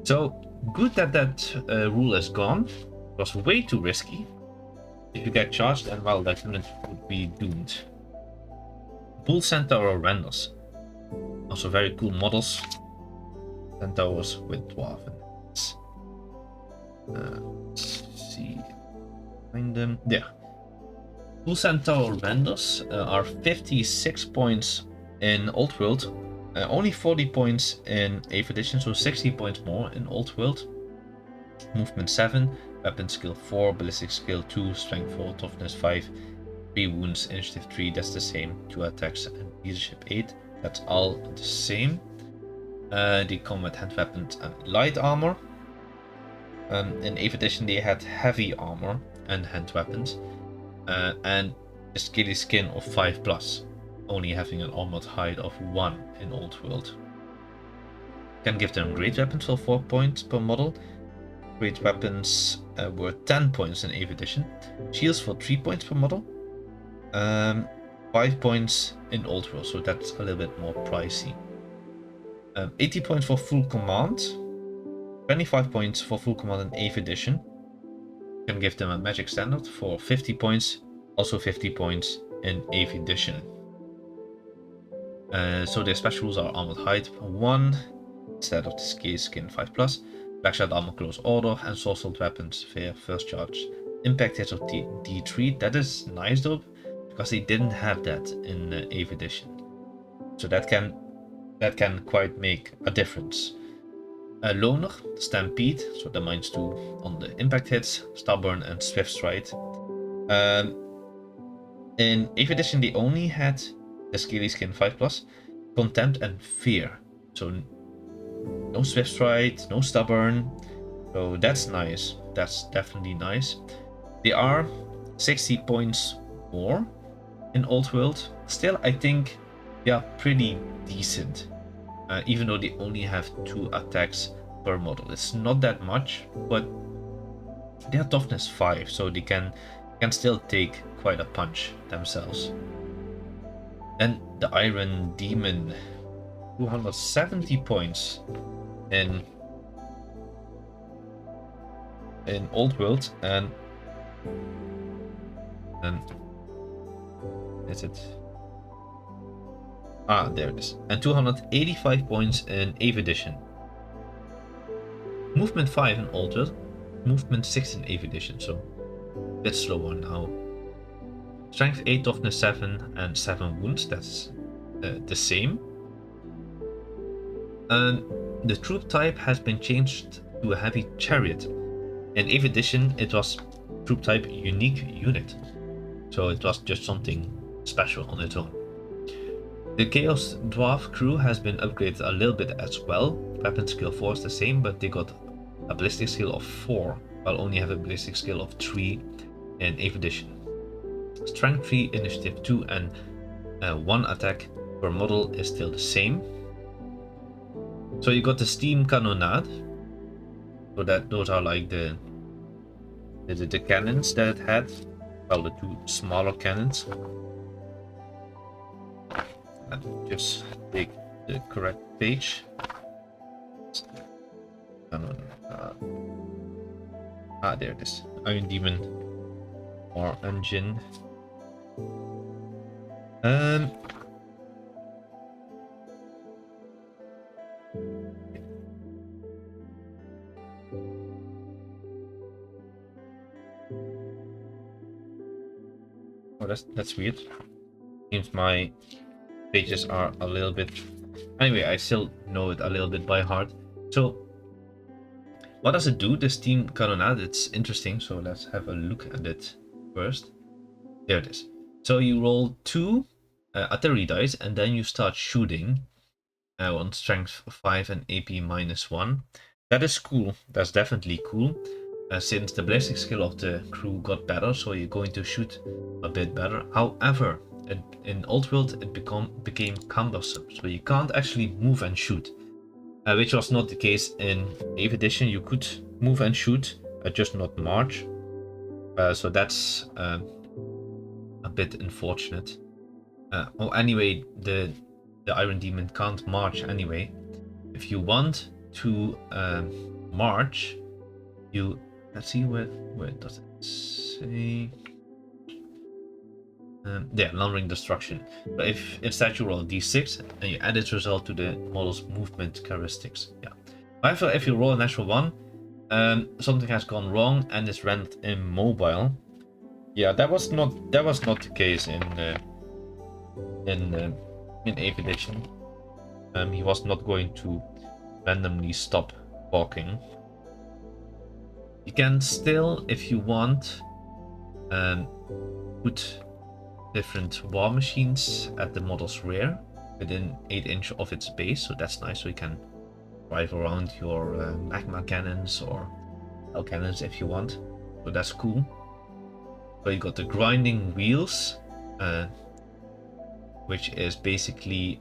So good that rule is gone. It was way too risky. If you get charged, and well, that unit would be doomed. Bull Centaur or Renders. Also very cool models. Centaurs with dwarven heads. Let's see. Find them. There. Bull Centaur Renders are 56 points In Old World, only 40 points in 8th edition, so 60 points more in Old World. Movement 7, weapon skill 4, ballistic skill 2, strength 4, toughness 5, 3 wounds, initiative 3, that's the same, 2 attacks, and leadership 8, that's all the same. The combat hand weapons and light armor. In 8th edition they had heavy armor and hand weapons, and a scaly skin of 5+, only having an armored hide of 1 in Old World. Can give them great weapons for 4 points per model. Great weapons were 10 points in 8th edition. Shields for 3 points per model. 5 points in Old World, so that's a little bit more pricey. 80 points for full command. 25 points for full command in 8th edition. Can give them a magic standard for 50 points. Also 50 points in 8th edition. So their special rules are armored hide 1 instead of the scale skin 5+, blackshot armor close order, and sword assault weapons fair first charge. Impact hits of D3. That is nice though, because they didn't have that in 8th edition. So that can quite make a difference. Loner, Stampede, so the -2 on the impact hits, Stubborn, and Swift Stride. In 8th edition they only had the scaly skin 5+, Contempt, and Fear. So no Swift Stride, no Stubborn. So that's nice. That's definitely nice. They are 60 points more in Old World. Still, I think they are pretty decent. Even though they only have 2 attacks per model. It's not that much, but they are toughness 5, so they can still take quite a punch themselves. Then the Iron Demon, 270 points in Old World, and is it? There it is. And 285 points in 8th edition. Movement 5 in Old World, movement 6 in 8th edition, so a bit slower now. Strength 8, toughness 7, and 7 wounds, that's the same. And the troop type has been changed to a heavy chariot. In 8th edition it was troop type unique unit, so it was just something special on its own. The Chaos Dwarf crew has been upgraded a little bit as well. Weapon skill 4 is the same, but they got a ballistic skill of 4, while only have a ballistic skill of 3 in 8th edition. Strength 3, initiative 2, and 1 attack per model is still the same. So you got the steam cannonade. So those are like the cannons that it had. Well, the 2 smaller cannons. Just take the correct page. There it is. Iron Demon or engine. Oh, that's weird. Seems my pages are a little bit. Anyway, I still know it a little bit by heart. So, what does it do? The steam cannonade. It's interesting. So let's have a look at it first. There it is. So you roll 2 artillery dice, and then you start shooting on strength 5 and AP -1. That is cool. That's definitely cool. Since the ballistic skill of the crew got better, so you're going to shoot a bit better. However, in Old World it became cumbersome, so you can't actually move and shoot, which was not the case in 8th edition. You could move and shoot, just not march. So that's a bit unfortunate. Anyway, the Iron Demon can't march anyway. If you want to march, you let's see where does it say. Yeah, lumbering destruction. But if instead you roll a d6 and you add its result to the model's movement characteristics. Yeah. However, if you roll a natural 1, something has gone wrong and is rendered immobile. Yeah, that was not the case in in 8th edition. He was not going to randomly stop walking. You can still, if you want, put different war machines at the model's rear within 8 inch of its base, so that's nice. So you can drive around your magma cannons or hell cannons if you want, so that's cool. So you got the grinding wheels, which is basically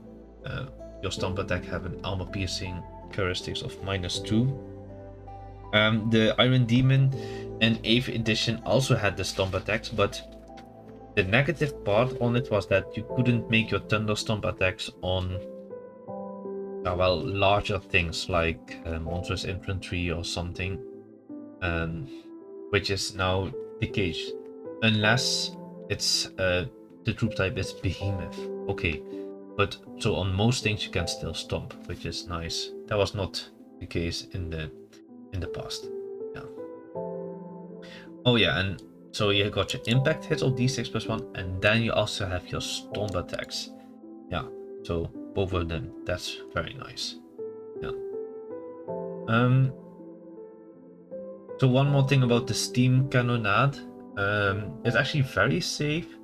your stomp attack have an armor piercing characteristics of -2. The Iron Demon in 8th edition also had the stomp attacks, but the negative part on it was that you couldn't make your thunder stomp attacks on well, larger things like monstrous infantry or something, which is now the case, unless it's the troop type is behemoth. Okay, but so on most things you can still stomp, which is nice. That was not the case in the past. Yeah. Oh yeah, and so you got your impact hits of d6 plus 1, and then you also have your stomp attacks. Yeah, so both of them. That's very nice. Yeah. So one more thing about the steam cannonade. It's actually very safe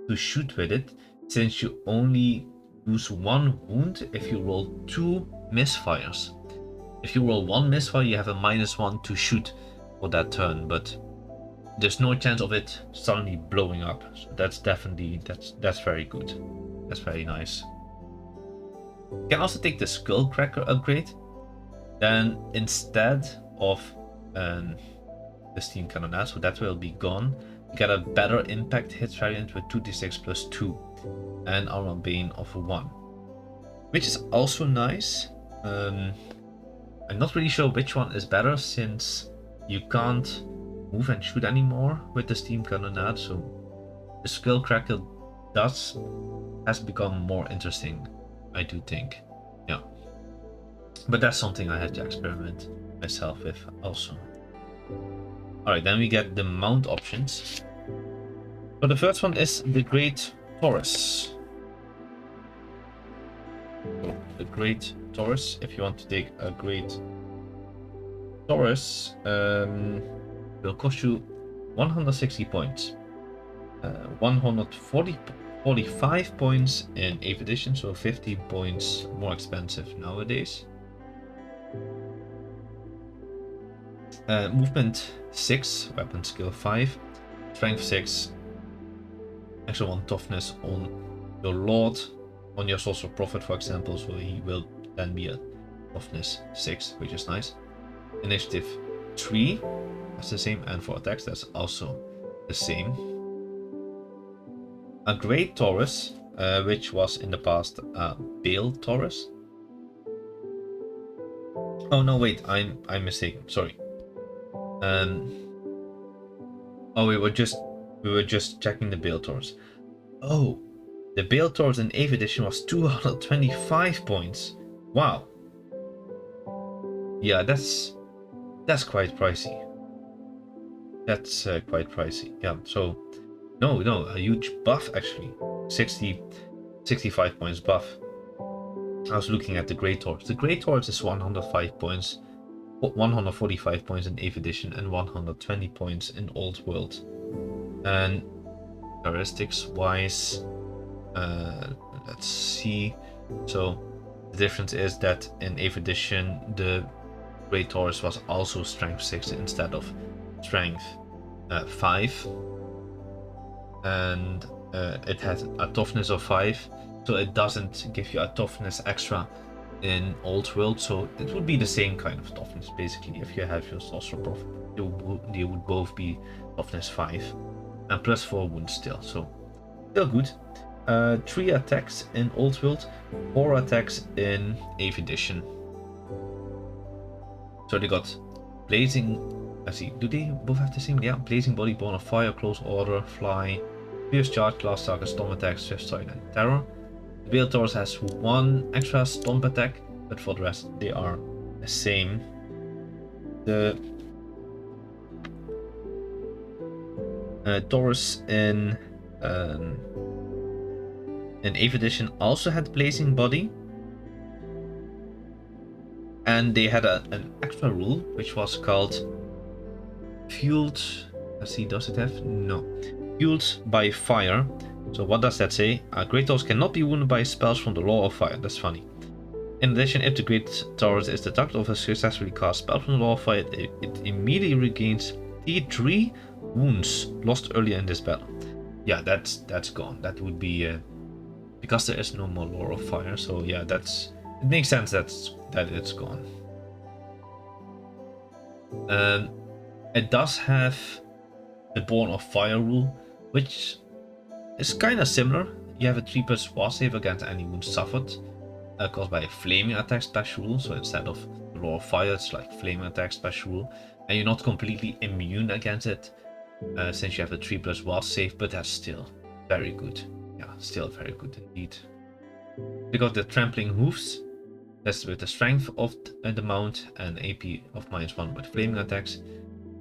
to shoot with it, since you only lose 1 wound if you roll 2 misfires. If you roll 1 misfire, you have a -1 to shoot for that turn, but there's no chance of it suddenly blowing up. So that's definitely that's very good. That's very nice. You can also take the Skullcracker upgrade. Then instead of the steam cannonade, so that will be gone, you get a better impact hit variant with 2d6 plus 2 and armor bane of 1, which is also nice. I'm not really sure which one is better, since you can't move and shoot anymore with the steam cannonade, so the Skullcracker has become more interesting, I do think. Yeah, but that's something I had to experiment myself with also. Alright, then we get the mount options. So the first one is the Great Taurus. So the Great Taurus, if you want to take a Great Taurus, will cost you 160 points. 145 points in 8th edition, so 15 points more expensive nowadays. Movement 6, weapon skill 5, strength 6, extra 1 toughness on your lord, on your source of profit, for example, so he will then be a toughness 6, which is nice. Initiative 3, that's the same, and for attacks that's also the same. A Great Taurus, which was in the past a Pale Taurus. Oh no, wait, I'm mistaken. Sorry. Oh, we were just checking the Pale Taurus. Oh, the Pale Taurus in 8th edition was 225 points. Wow. Yeah, that's quite pricey. That's quite pricey. Yeah. So no, a huge buff actually. 65 points buff. I was looking at the Great Taurus. The Great Taurus is 105 points, 145 points in 8th edition, and 120 points in Old World. And characteristics wise, let's see. So the difference is that in 8th edition, the Great Taurus was also strength 6 instead of strength 5. And it has a toughness of 5, so it doesn't give you a toughness extra in Old World, so it would be the same kind of toughness basically. If you have your sorcerer profit, they would both be toughness 5 and plus 4 wounds still, so still good. 3 attacks in Old World, 4 attacks in 8th edition. So they got blazing. Let's see, do they both have the same? Yeah, blazing body, bone of fire, close order, fly, fierce charge, glass target, storm attack, swift strike, and terror. The Pale Taurus has 1 extra stomp attack, but for the rest they are the same. The Taurus in in 8th edition also had Blazing Body. And they had an extra rule, which was called Fueled. Let's see, does it have? No. Fueled by Fire. So what does that say? Great Taurus cannot be wounded by spells from the Law of Fire. That's funny. In addition, if the Great Taurus is the target of a successfully cast spell from the Law of Fire, it immediately regains T3 wounds lost earlier in this battle. Yeah, that's gone. That would be because there is no more Law of Fire. So yeah, it makes sense that it's gone. It does have the Born of Fire rule, which is kind of similar. You have a 3+ war save against any wounds suffered caused by a flaming attack special rule. So instead of the Law of Fire, it's like flaming attack special rule, and you're not completely immune against it since you have a 3+ war save, but that's still very good. Yeah, still very good indeed. You got the Trampling Hoofs. That's with the strength of the mount and AP of -1 with flaming attacks.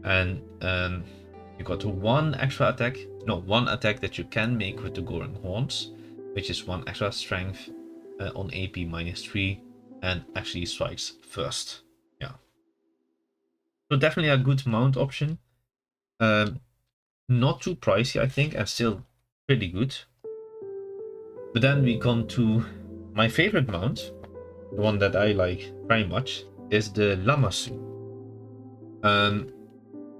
And you got one attack that you can make with the Goring Horns, which is 1 extra strength on AP -3 and actually strikes first. Yeah. So definitely a good mount option. Not too pricey, I think, and still pretty good. But then we come to my favorite mount, the one that I like very much, is the Lamassu.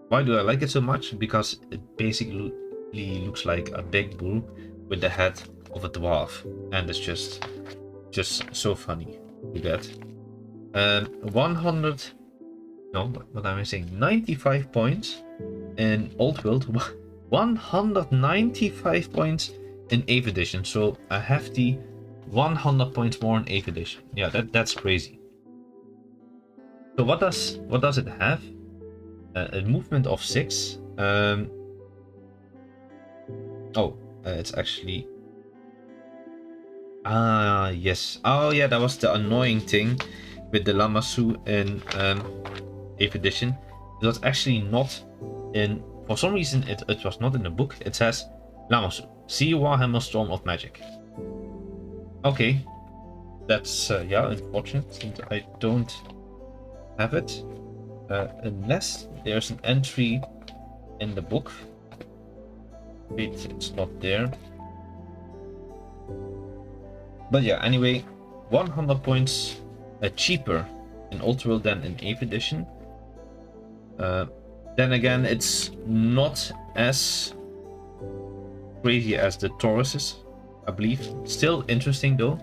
Why do I like it so much? Because it basically looks like a big bull with the head of a dwarf, and it's just so funny to that. 95 points in Old World, 195 points in 8th edition, so a hefty 100 points more in 8th edition. Yeah, that's crazy. So what does it have? A movement of 6. It's actually yes. Oh yeah, that was the annoying thing with the Lamassu in 8th edition. It was actually not in. For some reason, it was not in the book. It says Lamassu, see Warhammer Storm of Magic. Okay, that's unfortunate since I don't have it. Unless there's an entry in the book. Wait, it's not there. But yeah, anyway, 100 points cheaper in Old World than in 8th edition. Then again, it's not as crazy as the Tauruses, I believe. Still interesting though,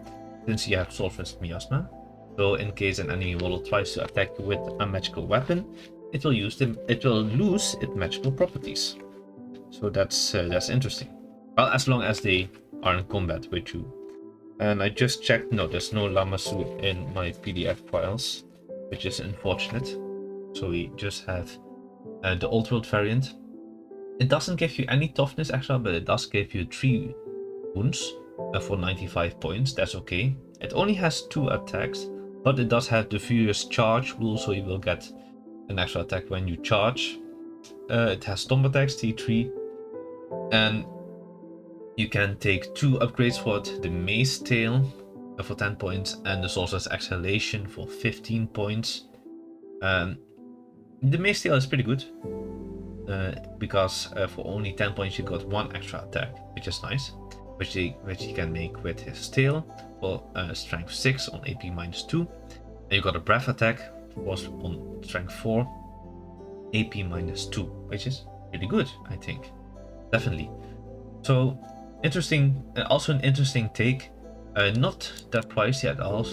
since you have Sorceress Miasma. So in case an enemy model tries to attack you with a magical weapon, it will lose its magical properties. So that's interesting. Well, as long as they are in combat with you. And I just checked, no, there's no Lamassu in my PDF files, which is unfortunate. So we just have the Old World variant. It doesn't give you any toughness extra, but it does give you 3 wounds for 95 points. That's okay. It only has 2 attacks, but it does have the Furious Charge rule, so you will get an extra attack when you charge. It has Stomp attacks, T3, and you can take 2 upgrades for it. The Mace Tail for 10 points and the Sorcerer's Exhalation for 15 points. The Mace Tail is pretty good because for only 10 points you got 1 extra attack, which is nice, which he can make with his tail for strength 6 on AP -2. And you got a breath attack was on strength 4, AP -2, which is pretty good, I think. Definitely. So interesting, also an interesting take. Not that pricey at all,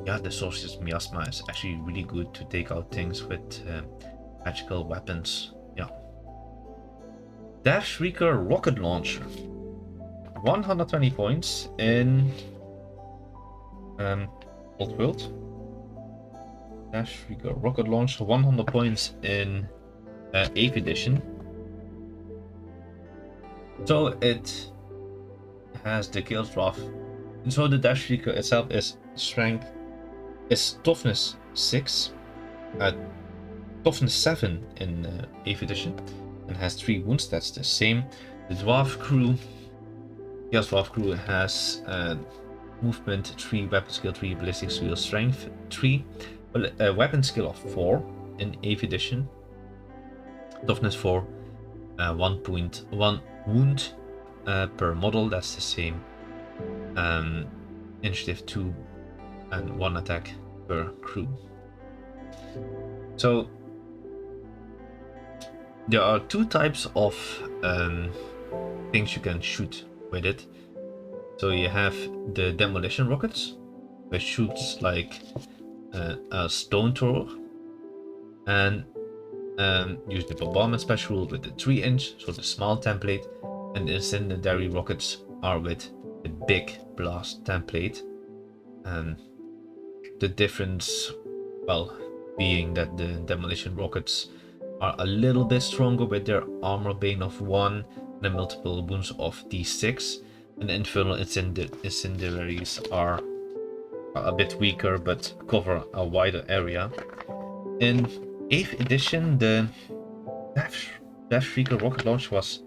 yeah, the Sorceress Miasma is actually really good to take out things with magical weapons. Yeah. Dash Shrieker Rocket Launcher, 120 points in Old World. Dash Shrieker Rocket Launcher, 100 points in 8th edition. So it has the Chaos Dwarf, and so the Dash Shrieker itself is strength, is toughness 6, toughness 7 in 8th edition, and has 3 wounds. That's the same. The Dwarf Crew Chaos Dwarf crew has movement 3, weapon skill 3, ballistic skill strength 3, weapon skill of 4 in 8th edition, toughness 4, 1.1 wound per model, that's the same, initiative 2, and 1 attack per crew. So there are 2 types of things you can shoot with it. So you have the demolition rockets, which shoots like a stone thrower, and use the bombardment special with the 3-inch, so the small template, and the incendiary rockets are with the big blast template. The difference, well, being that the demolition rockets are a little bit stronger with their armor bane of 1 and the multiple wounds of d6, and the infernal incendiaries are a bit weaker but cover a wider area. In 8th edition, the Death Shrieker rocket launch was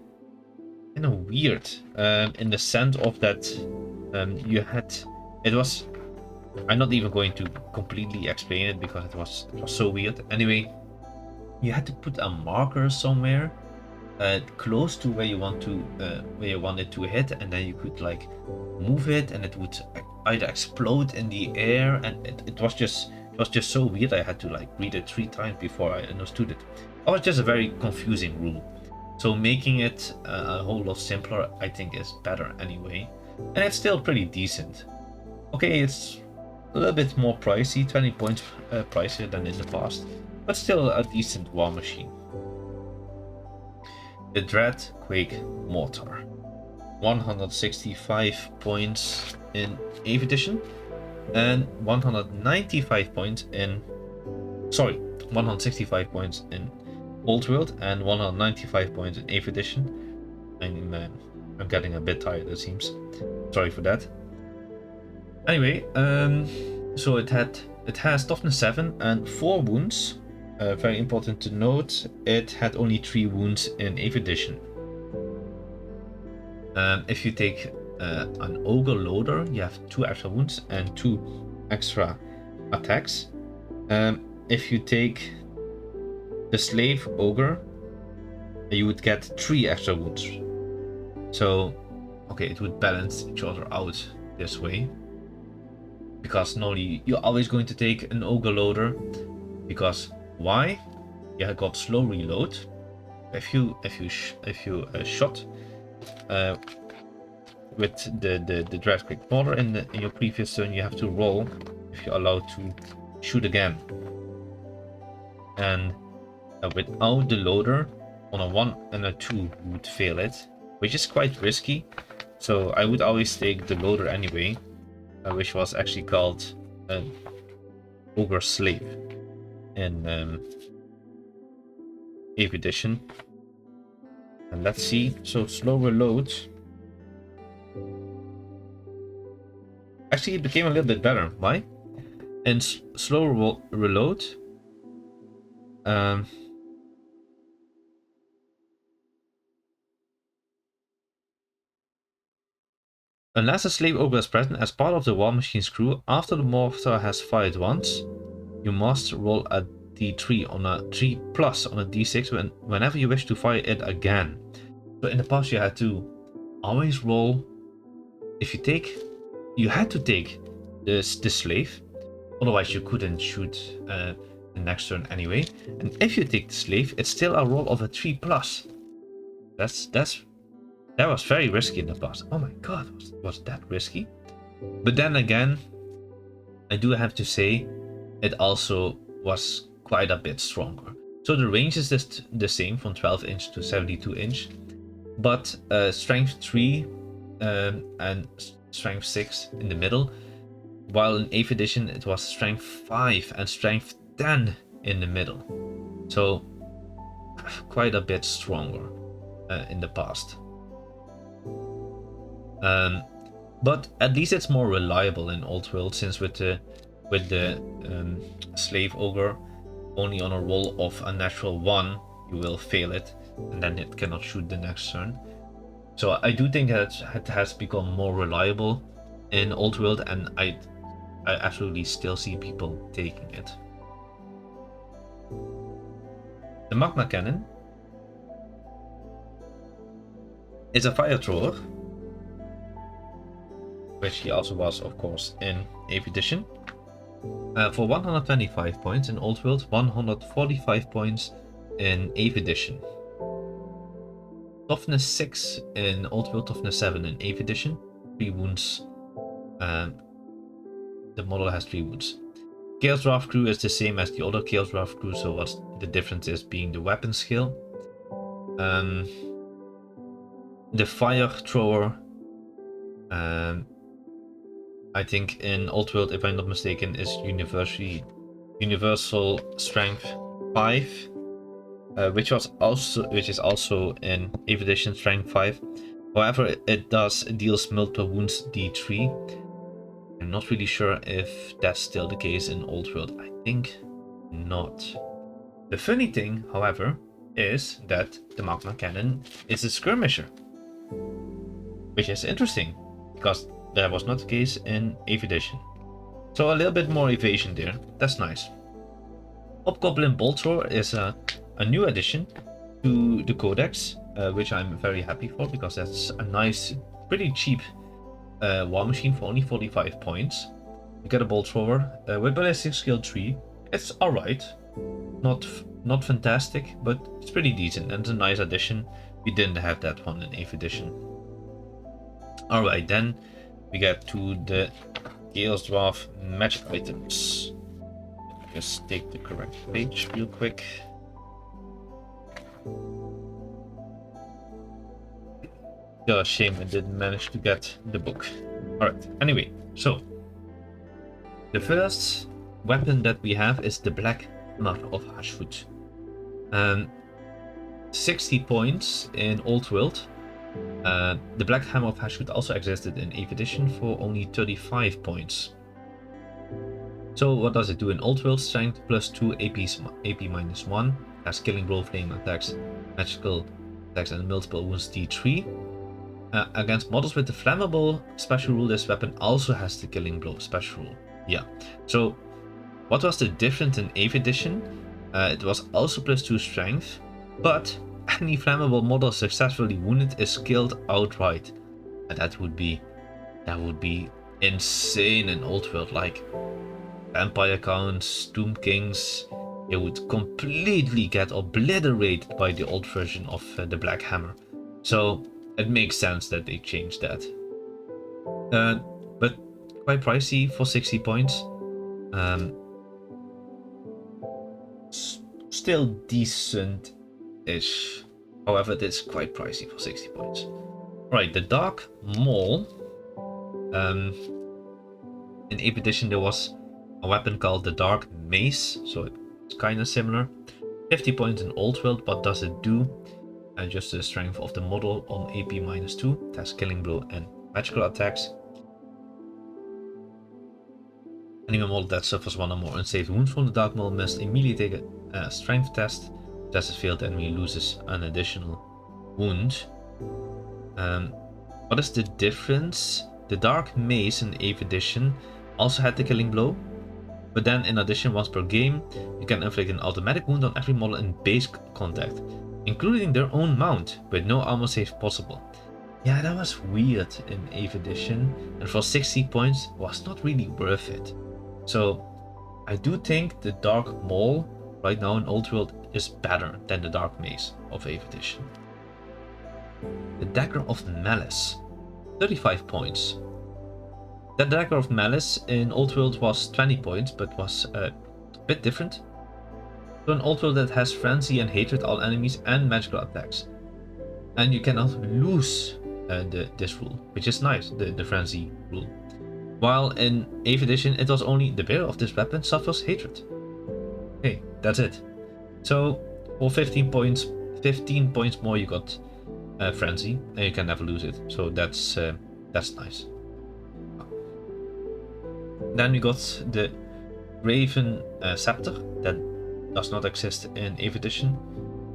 kind of weird, in the sense of that you had, it was, I'm not even going to completely explain it because it was so weird. Anyway, you had to put a marker somewhere close to where you want it to hit, and then you could like move it, and it would either explode in the air, and it was just so weird. I had to like read it 3 times before I understood it. It was just a very confusing rule. So making it a whole lot simpler, I think, is better anyway, and it's still pretty decent. Okay, it's a little bit more pricey, 20 points pricier than in the past, but still a decent war machine. The Dread Quake Mortar, 165 points in 8th edition, and 195 points in, 165 points in Old World, and 195 points in 8th edition. I'm getting a bit tired, it seems. Sorry for that. Anyway, so it has toughness 7 and 4 wounds. Very important to note, it had only 3 wounds in 8th edition. If you take an Ogre Loader, you have 2 extra wounds and 2 extra attacks. If you take the Slave Ogre, you would get 3 extra wounds. So, okay, it would balance each other out this way. Because normally you're always going to take an Ogre Loader. Because why? You got slow reload. If you shot with the Dread Quake Mortar in your previous turn, you have to roll if you're allowed to shoot again. And without the loader, on a 1 and a 2 you would fail it, which is quite risky. So I would always take the loader anyway, which was actually called Ogre Slave in 8th edition. And let's see, so slow reload. Actually, it became a little bit better. Why? And slow reload. Unless a slave ogre is present as part of the war machine's crew, after the mortar has fired once, you must roll a d3 on a 3 plus on a d6 whenever you wish to fire it again. So in the past you had to always roll. If you had to take the slave, otherwise you couldn't shoot the next turn anyway. And if you take the slave, it's still a roll of a 3 plus. That was very risky in the past. Oh my god, was that risky? But then again, I do have to say, it also was quite a bit stronger. So the range is the same from 12 inch to 72 inch, but strength 3 and strength 6 in the middle, while in 8th edition it was strength 5 and strength 10 in the middle. So quite a bit stronger in the past. But at least it's more reliable in Old World, since with the Slave Ogre, only on a roll of a natural 1 you will fail it, and then it cannot shoot the next turn. So I do think that it has become more reliable in Old World, and I absolutely still see people taking it. The Magma Cannon is a fire thrower, which he also was, of course, in 8th edition. For 125 points in Old World, 145 points in 8th edition. Toughness 6 in Old World, toughness 7 in 8th edition. 3 wounds. The model has 3 wounds. Chaos Dwarf crew is the same as the other Chaos Dwarf crew, so what's the difference is being the weapon skill. The fire thrower, I think in Old World, if I'm not mistaken, is universal strength 5, which is also in 8th edition strength 5. However, it deals multiple wounds d3. I'm not really sure if that's still the case in Old World. I think not. The funny thing, however, is that the Magma Cannon is a skirmisher, which is interesting because that was not the case in 8th edition. So a little bit more evasion there. That's nice. Hobgoblin Bolt Thrower is a new addition to the Codex, which I'm very happy for because that's a nice, pretty cheap war machine for only 45 points. You get a Bolt Thrower with ballistic skill 3. It's alright. Not fantastic, but it's pretty decent and it's a nice addition. We didn't have that one in 8th edition. Alright, then we get to the Chaos Dwarf magic items. Just take the correct page real quick. Still a shame I didn't manage to get the book. Alright, anyway, so the first weapon that we have is the Black Hammer of Hashut. 60 points in Old World. The Black Hammer of Hashut also existed in 8th edition for only 35 points. So what does it do in Old World? Strength plus 2, AP minus 1, has killing blow, flame attacks, magical attacks and multiple wounds d3. Against models with the flammable special rule, this weapon also has the killing blow special rule. Yeah, so what was the difference in 8th edition? It was also plus 2 strength, but any flammable model successfully wounded is killed outright. And that would be insane in Old World. Like vampire counts, Tomb Kings, it would completely get obliterated by the old version of the Black Hammer. So it makes sense that they changed that. But quite pricey for 60 points. Still decent-ish. However, it's quite pricey for 60 points. Right, the Dark Maul. In 8th edition there was a weapon called the Dark Mace, so it's kind of similar. 50 points in Old World. What does it do? Just the strength of the model on AP minus 2, it has killing blow and magical attacks. Any model that suffers one or more unsafe wounds from the Dark Maul must immediately take a strength test. If test is failed, the enemy loses an additional wound. What is the difference? The Dark Mace in 8th edition also had the killing blow, but then in addition, once per game, you can inflict an automatic wound on every model in base contact, including their own mount, with no armor save possible. Yeah, that was weird in 8th edition, and for 60 points was not really worth it. So I do think the Dark Maul right now in Old World is better than the Dark Mace of 8th edition. The Dagger of Malice, 35 points. The Dagger of Malice in Old World was 20 points, but was a bit different. So in Old World it has Frenzy and Hatred all enemies and magical attacks. And you cannot lose this rule, which is nice, the Frenzy rule. While in 8th edition it was only the bearer of this weapon suffers Hatred. Okay, that's it. So for 15 points more you got Frenzy, and you can never lose it. So that's nice. Then we got the Raven Scepter that does not exist in 8th edition.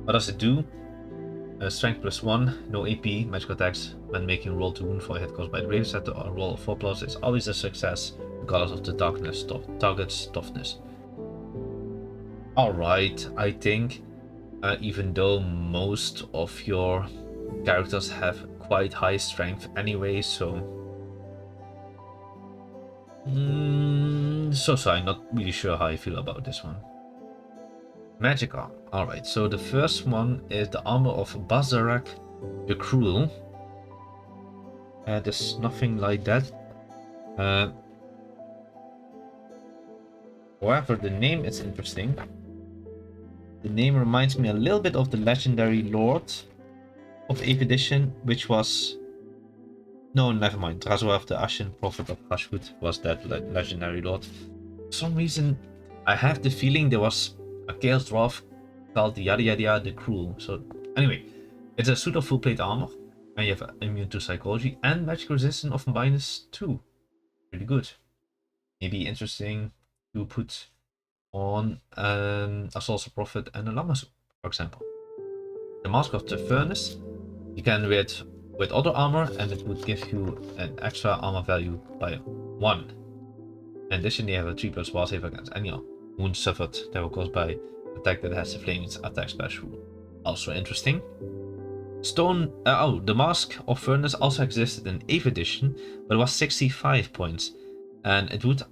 What does it do? Strength +1, no AP, magical attacks when making roll to wound for a hit caused by the Brave Set or a roll of 4+, it's always a success regardless of the target's toughness. Alright, I think even though most of your characters have quite high strength anyway, so I'm not really sure how I feel about this one. Magic armor. Alright, so the first one is the armor of Bazarak the Cruel. There's nothing like that. However, the name is interesting. The name reminds me a little bit of the legendary Lord of 8th edition, which was... No, never mind. Razoav, the Ashen Prophet of Hashut, was that legendary Lord. For some reason, I have the feeling there was a Chaos Dwarf called Yada Yada the Cruel. So, anyway, it's a suit of full plate armor, and you have immune to psychology and magic resistance of -2. Pretty good. Maybe interesting to put on a Sorcerer Prophet and a Lamasu, for example. The Mask of the Furnace, you can wear it with other armor, and it would give you an extra armor value by 1. In addition, you have a 3+ wall save against any wounds suffered that were caused by attack that has the flames attack special. Also interesting. The Mask of Furnace also existed in 8th edition, but it was 65 points, and it would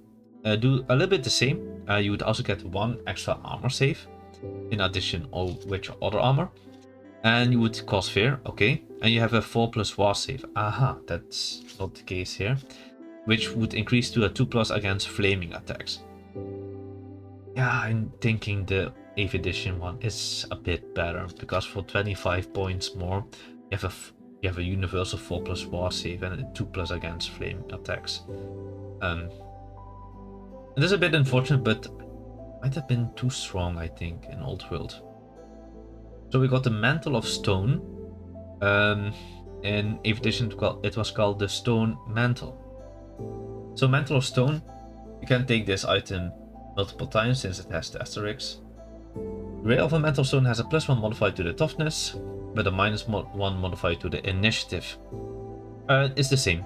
do a little bit the same. You would also get 1 extra armor save in addition with your other armor, and you would cause fear, okay, and you have a 4+ war save. Aha, that's not the case here, which would increase to a 2+ against flaming attacks. Yeah, I'm thinking the 8th edition one is a bit better, because for 25 points more, you have a universal 4+ war save and a 2+ against flaming attacks. It is a bit unfortunate, but might have been too strong, I think, in Old World. So we got the Mantle of Stone. In 8th edition, it was called the Stone Mantle. So Mantle of Stone, you can take this item multiple times since it has the asterisk. The Ray of a Mantle of Stone has a +1 modifier to the toughness, but a -1 modifier to the initiative. It's the same.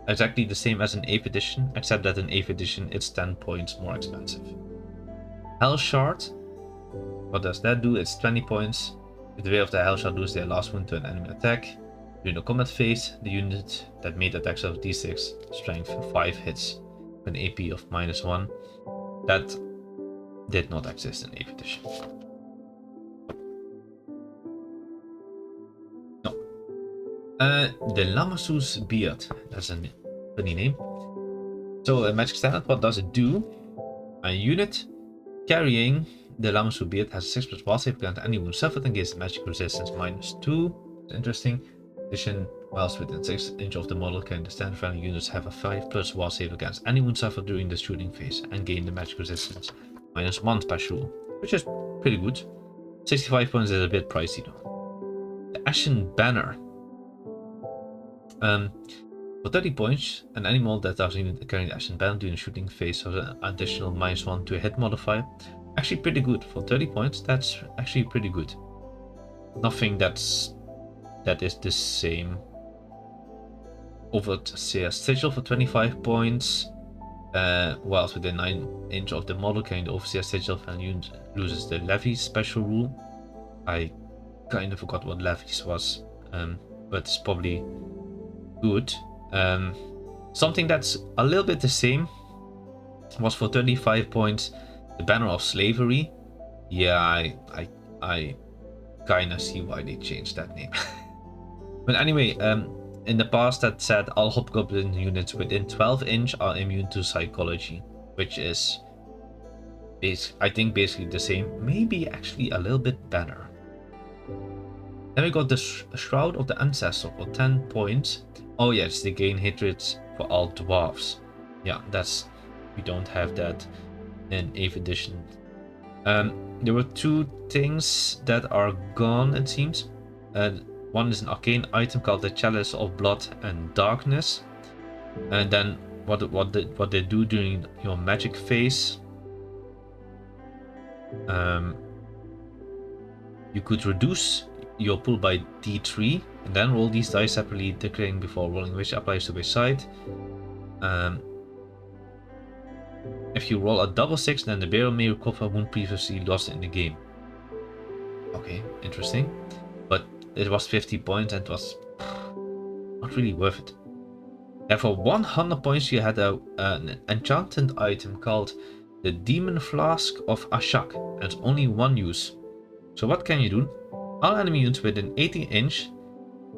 Exactly the same as in 8th edition, except that in 8th edition it's 10 points more expensive. Hell Shard. What does that do? It's 20 points. With the Ray of the Hell Shard loses their last wound to an enemy attack. During the combat phase, the unit that made attacks of d6 strength 5 hits with an AP of -1. That did not exist in 8th edition. No. The Lamasu's Beard. That's a funny name. So, a magic standard, what does it do? A unit carrying the Lamasu Beard has a 6+ wall save against any wound suffered and gains magic resistance -2. It's interesting. In addition, whilst within 6 inches of the model, can the standard friendly units have a 5+ wall save against any wound suffered during the shooting phase and gain the magic resistance -1 special, which is pretty good. 65 points is a bit pricey though. The Ashen Banner. For 30 points, an animal that does carrying the Ashen Banner during the shooting phase has an additional -1 to a hit modifier. Actually pretty good. For 30 points, that's actually pretty good. Nothing that is the same. Over a sigil for 25 points. Whilst within 9 inches of the model carrying the overseer sigil, and unit loses the levies special rule. I kind of forgot what levies was, but it's probably good. Something that's a little bit the same was for 35 points the Banner of Slavery. Yeah, I kind of see why they changed that name. But anyway, in the past that said all Hobgoblin units within 12 inch are immune to psychology, which is I think basically the same, maybe actually a little bit better. Then we got the Shroud of the Ancestor for 10 points. Oh yes, they gain hatred for all dwarves. Yeah, we don't have that in 8th edition. There were 2 things that are gone, it seems. One is an arcane item called the Chalice of Blood and Darkness, and then what they do during your magic phase. You could reduce you'll pull by D3 and then roll these dice separately, declaring before rolling which applies to which side. If you roll a double 6, then the bearer may recover a wound previously lost in the game. Okay, interesting. But it was 50 points and it was not really worth it. And for 100 points you had an enchanted item called the Demon Flask of Hashut, and it's only one use. So what can you do? All enemy units within 18 inch,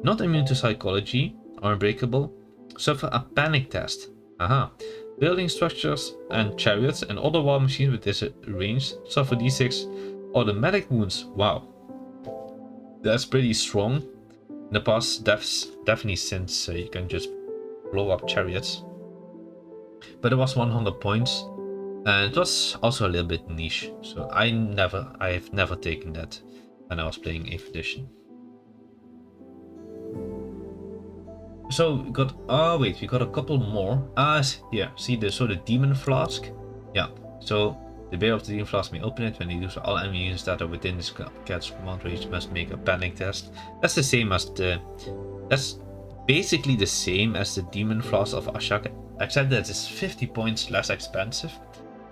not immune to psychology or unbreakable, suffer a panic test. Aha. Building structures and chariots and other war machines with this range suffer d6 automatic wounds. Wow. That's pretty strong. In the past, definitely since you can just blow up chariots. But it was 100 points. And it was also a little bit niche. So I have never taken that when I was playing 8th edition. So we got, we got a couple more. Yeah, see so the Demon Flask. Yeah, so the bearer of the Demon Flask may open it. When they do so, all enemy units that are within this cat's command range must make a panic test. That's the same as that's basically the same as the Demon Flask of Hashut, except that it's 50 points less expensive.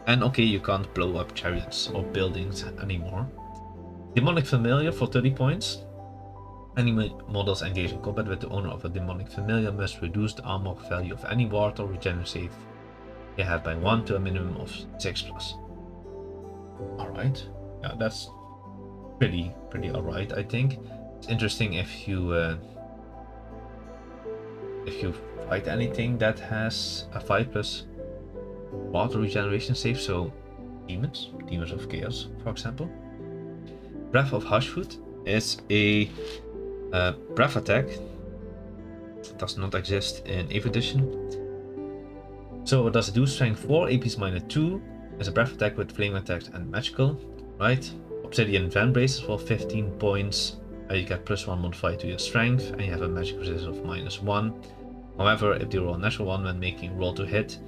And okay, you can't blow up chariots or buildings anymore. Demonic Familiar for 30 points. Any models engaged in combat with the owner of a demonic familiar must reduce the armor value of any ward or regenerate save they have by 1 to a minimum of 6+. Alright, yeah, that's pretty alright, I think. It's interesting if you fight anything that has a 5+ ward or regeneration save, so demons of chaos, for example. Breath of Hashut is a breath attack. Does not exist in 8th edition. So what does it do? Strength 4, AP's -2. Is a breath attack with flame attacks and magical. Right. Obsidian Van Braces for 15 points. You get +1 modifier to your strength, and you have a magic resistance of -1. However, if you roll a natural 1 when making roll to hit,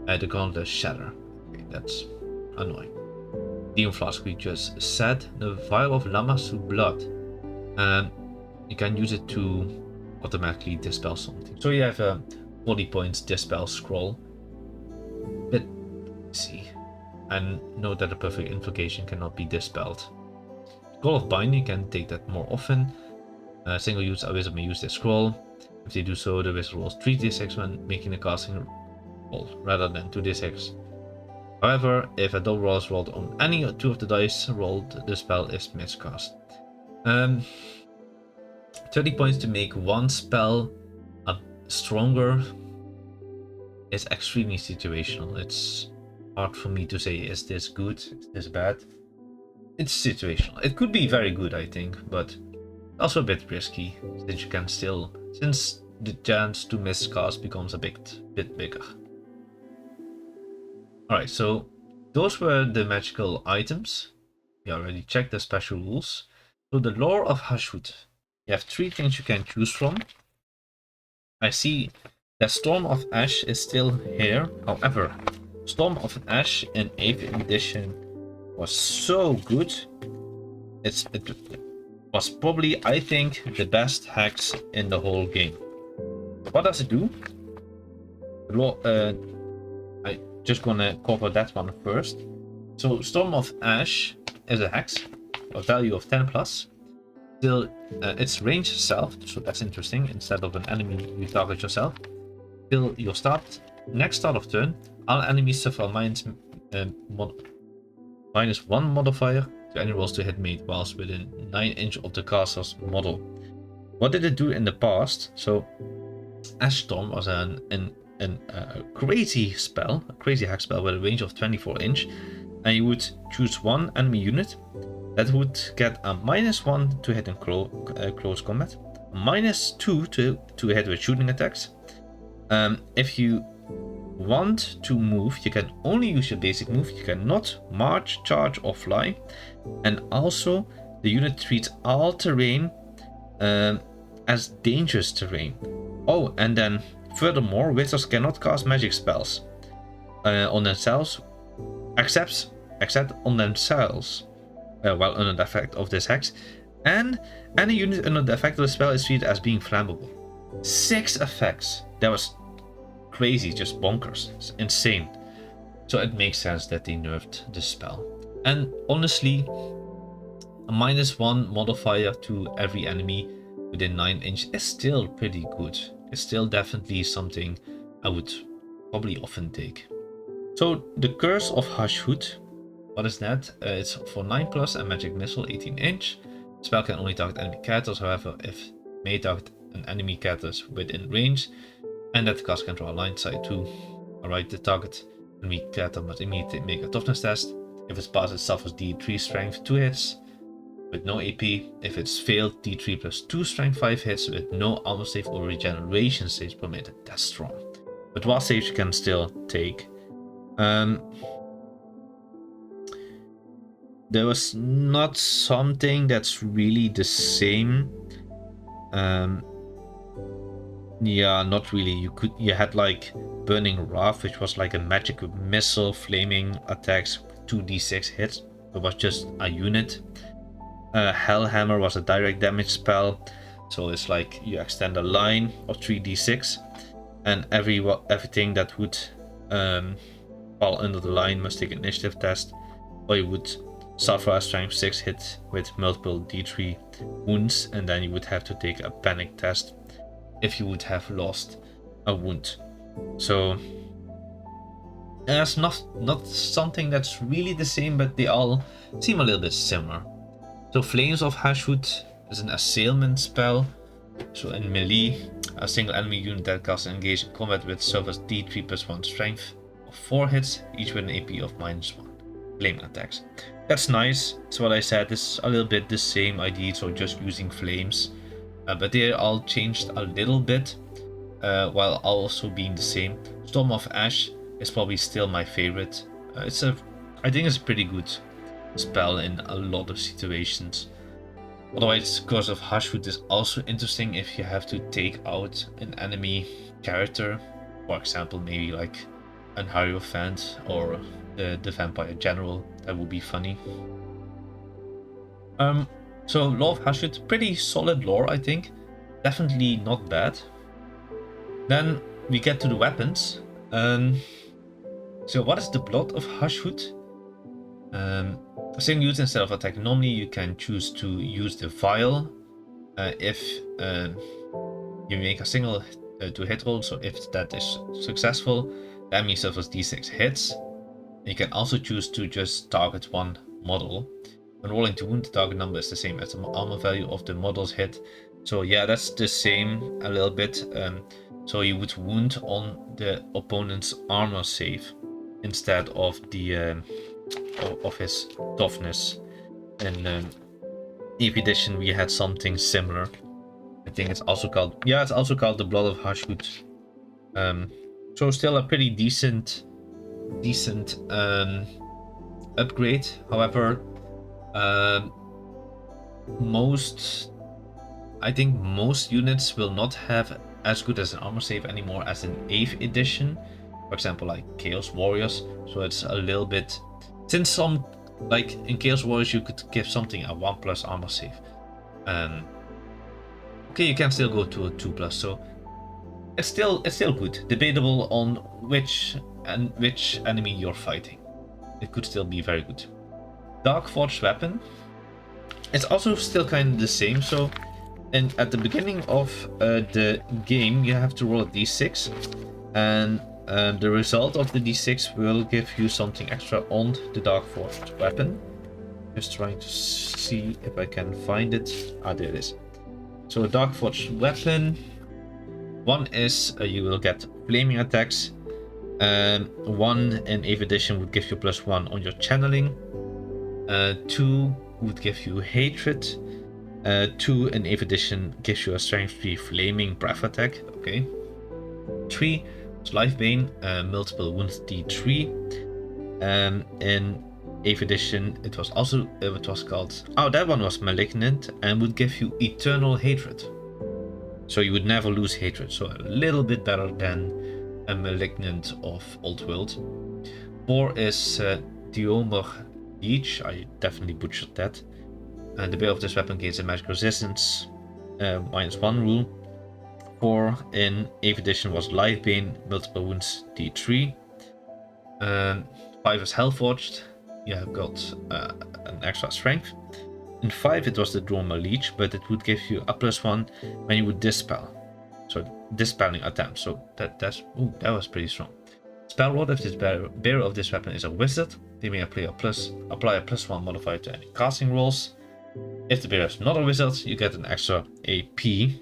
the gauntlet shatter. Okay, that's annoying. Demon Flask we just said. The Vial of Lamasu Blood. You can use it to automatically dispel something. So you have a 40 points dispel scroll. But see, and note that a perfect invocation cannot be dispelled. Scroll of Binding, you can take that more often. Single use a wizard may use this scroll. If they do so, the wizard rolls 3d6 when making the casting roll, rather than 2d6. However, if a double roll is rolled on any 2 of the dice rolled, the spell is miscast. 30 points to make one spell stronger is extremely situational. It's hard for me to say, is this good, is this bad? It's situational. It could be very good, I think, but also a bit risky, since the chance to miscast becomes a bit bigger. Alright, so those were the magical items. We already checked the special rules. So the lore of Hashut. You have 3 things you can choose from. I see that Storm of Ash is still here. However, Storm of Ash in 8th edition was so good. It was probably, I think, the best hex in the whole game. What does it do? I just gonna cover that one first. So Storm of Ash is a hex, a value of 10+. Still, its range self, so that's interesting. Instead of an enemy, you target yourself. Till your next start of turn, all enemies suffer -1 modifier to any rolls to hit made whilst within 9 inch of the caster's model. What did it do in the past? So, Ash Storm was a crazy spell, a crazy hack spell with a range of 24 inch, and you would choose one enemy unit that would get a -1 to hit in close combat, a -2 to hit with shooting attacks. If you want to move, you can only use your basic move. You cannot march, charge, or fly. And also, the unit treats all terrain as dangerous terrain. Oh, and then furthermore, wizards cannot cast magic spells on themselves, except on themselves, while under the effect of this hex. And any unit under the effect of the spell is treated as being flammable. 6 effects. That was crazy, just bonkers. It's insane. So it makes sense that they nerfed the spell. And honestly, a -1 modifier to every enemy within 9 inch is still pretty good. It's still definitely something I would probably often take. So the Curse of Hashut, what is that? It's for 9+ and magic missile, 18 inch. Spell can only target enemy characters, however, if may target an enemy characters within range, and that the cast can draw a line sight too. Alright, the target enemy character must immediately make a toughness test. If its pass, it suffers D3 strength 2 hits with no AP. If it's failed, D3 plus 2 strength 5 hits with no armor save or regeneration saves permitted. That's strong. But while saves you can still take. There was not something that's really the same. Yeah, not really. You had like Burning Wrath, which was like a magic missile, flaming attacks, 2d6 hits. It was just a unit. Hellhammer was a direct damage spell, so it's like you extend a line of 3d6, and everything that would fall under the line must take an initiative test, or you would suffer a strength 6 hit with multiple d3 wounds, and then you would have to take a panic test if you would have lost a wound. So there's not something that's really the same, but they all seem a little bit similar. So Flames of Hashut is an assailment spell. So in melee, a single enemy unit that casts engage in combat with suffers d3 plus 1 strength of 4 hits, each with an AP of -1. Flaming attacks. That's nice. That's what I said. This is a little bit the same idea, so just using flames. But they all changed a little bit, while also being the same. Storm of Ash is probably still my favorite. I think it's a pretty good spell in a lot of situations. Otherwise, Curse of Hashut is also interesting if you have to take out an enemy character. For example, maybe like an Hierophant or the Vampire General. That would be funny. So Law of Hashut, pretty solid lore, I think. Definitely not bad. Then we get to the weapons. So what is the Blood of Hashut? A single use instead of attacking normally, you can choose to use the vial if you make a single to hit roll. So if that is successful, the enemy suffers d6 hits. You can also choose to just target one model. When rolling to wound, the target number is the same as the armor value of the model's hit. So yeah, that's the same a little bit. So you would wound on the opponent's armor save instead of the of his toughness. In 8th edition, we had something similar. I think it's also called the Blood of Hashut. So still a pretty decent upgrade. However, I think most units will not have as good as an armor save anymore as in 8th edition. For example, like Chaos Warriors. So it's a little bit, since some, like in Chaos Warriors, you could give something a 1+ armor save. Okay, you can still go to a 2+. So it's still good. Debatable on which enemy you're fighting. It could still be very good. Darkforged Weapon. It's also still kind of the same. So, and at the beginning of the game, you have to roll a d6, and the result of the d6 will give you something extra on the Darkforged Weapon. Just trying to see if I can find it. Ah, there it is. So, Darkforged Weapon. One is you will get flaming attacks. One in 8th edition would give you +1 on your channeling. 2 would give you hatred. 2 in 8th edition gives you a strength 3 flaming breath attack. Okay. 3 is life bane, multiple wounds d3. In 8th edition it was called, that one was malignant and would give you eternal hatred. So you would never lose hatred. So a little bit better than a malignant of Old World. 4 is Diomer Leech. I definitely butchered that. And the barrel of this weapon gains a magic resistance -1 rule. 4 in 8th edition was Life Bane, multiple wounds D3. 5 is Hellforged, you have got an extra strength. In 5 it was the Droma Leech, but it would give you a +1 when you would dispel. So dispelling attempt, so that was pretty strong. Spell Lord, if this bearer of this weapon is a wizard, they may apply a +1 modifier to any casting rolls. If the bearer is not a wizard, you get an extra AP.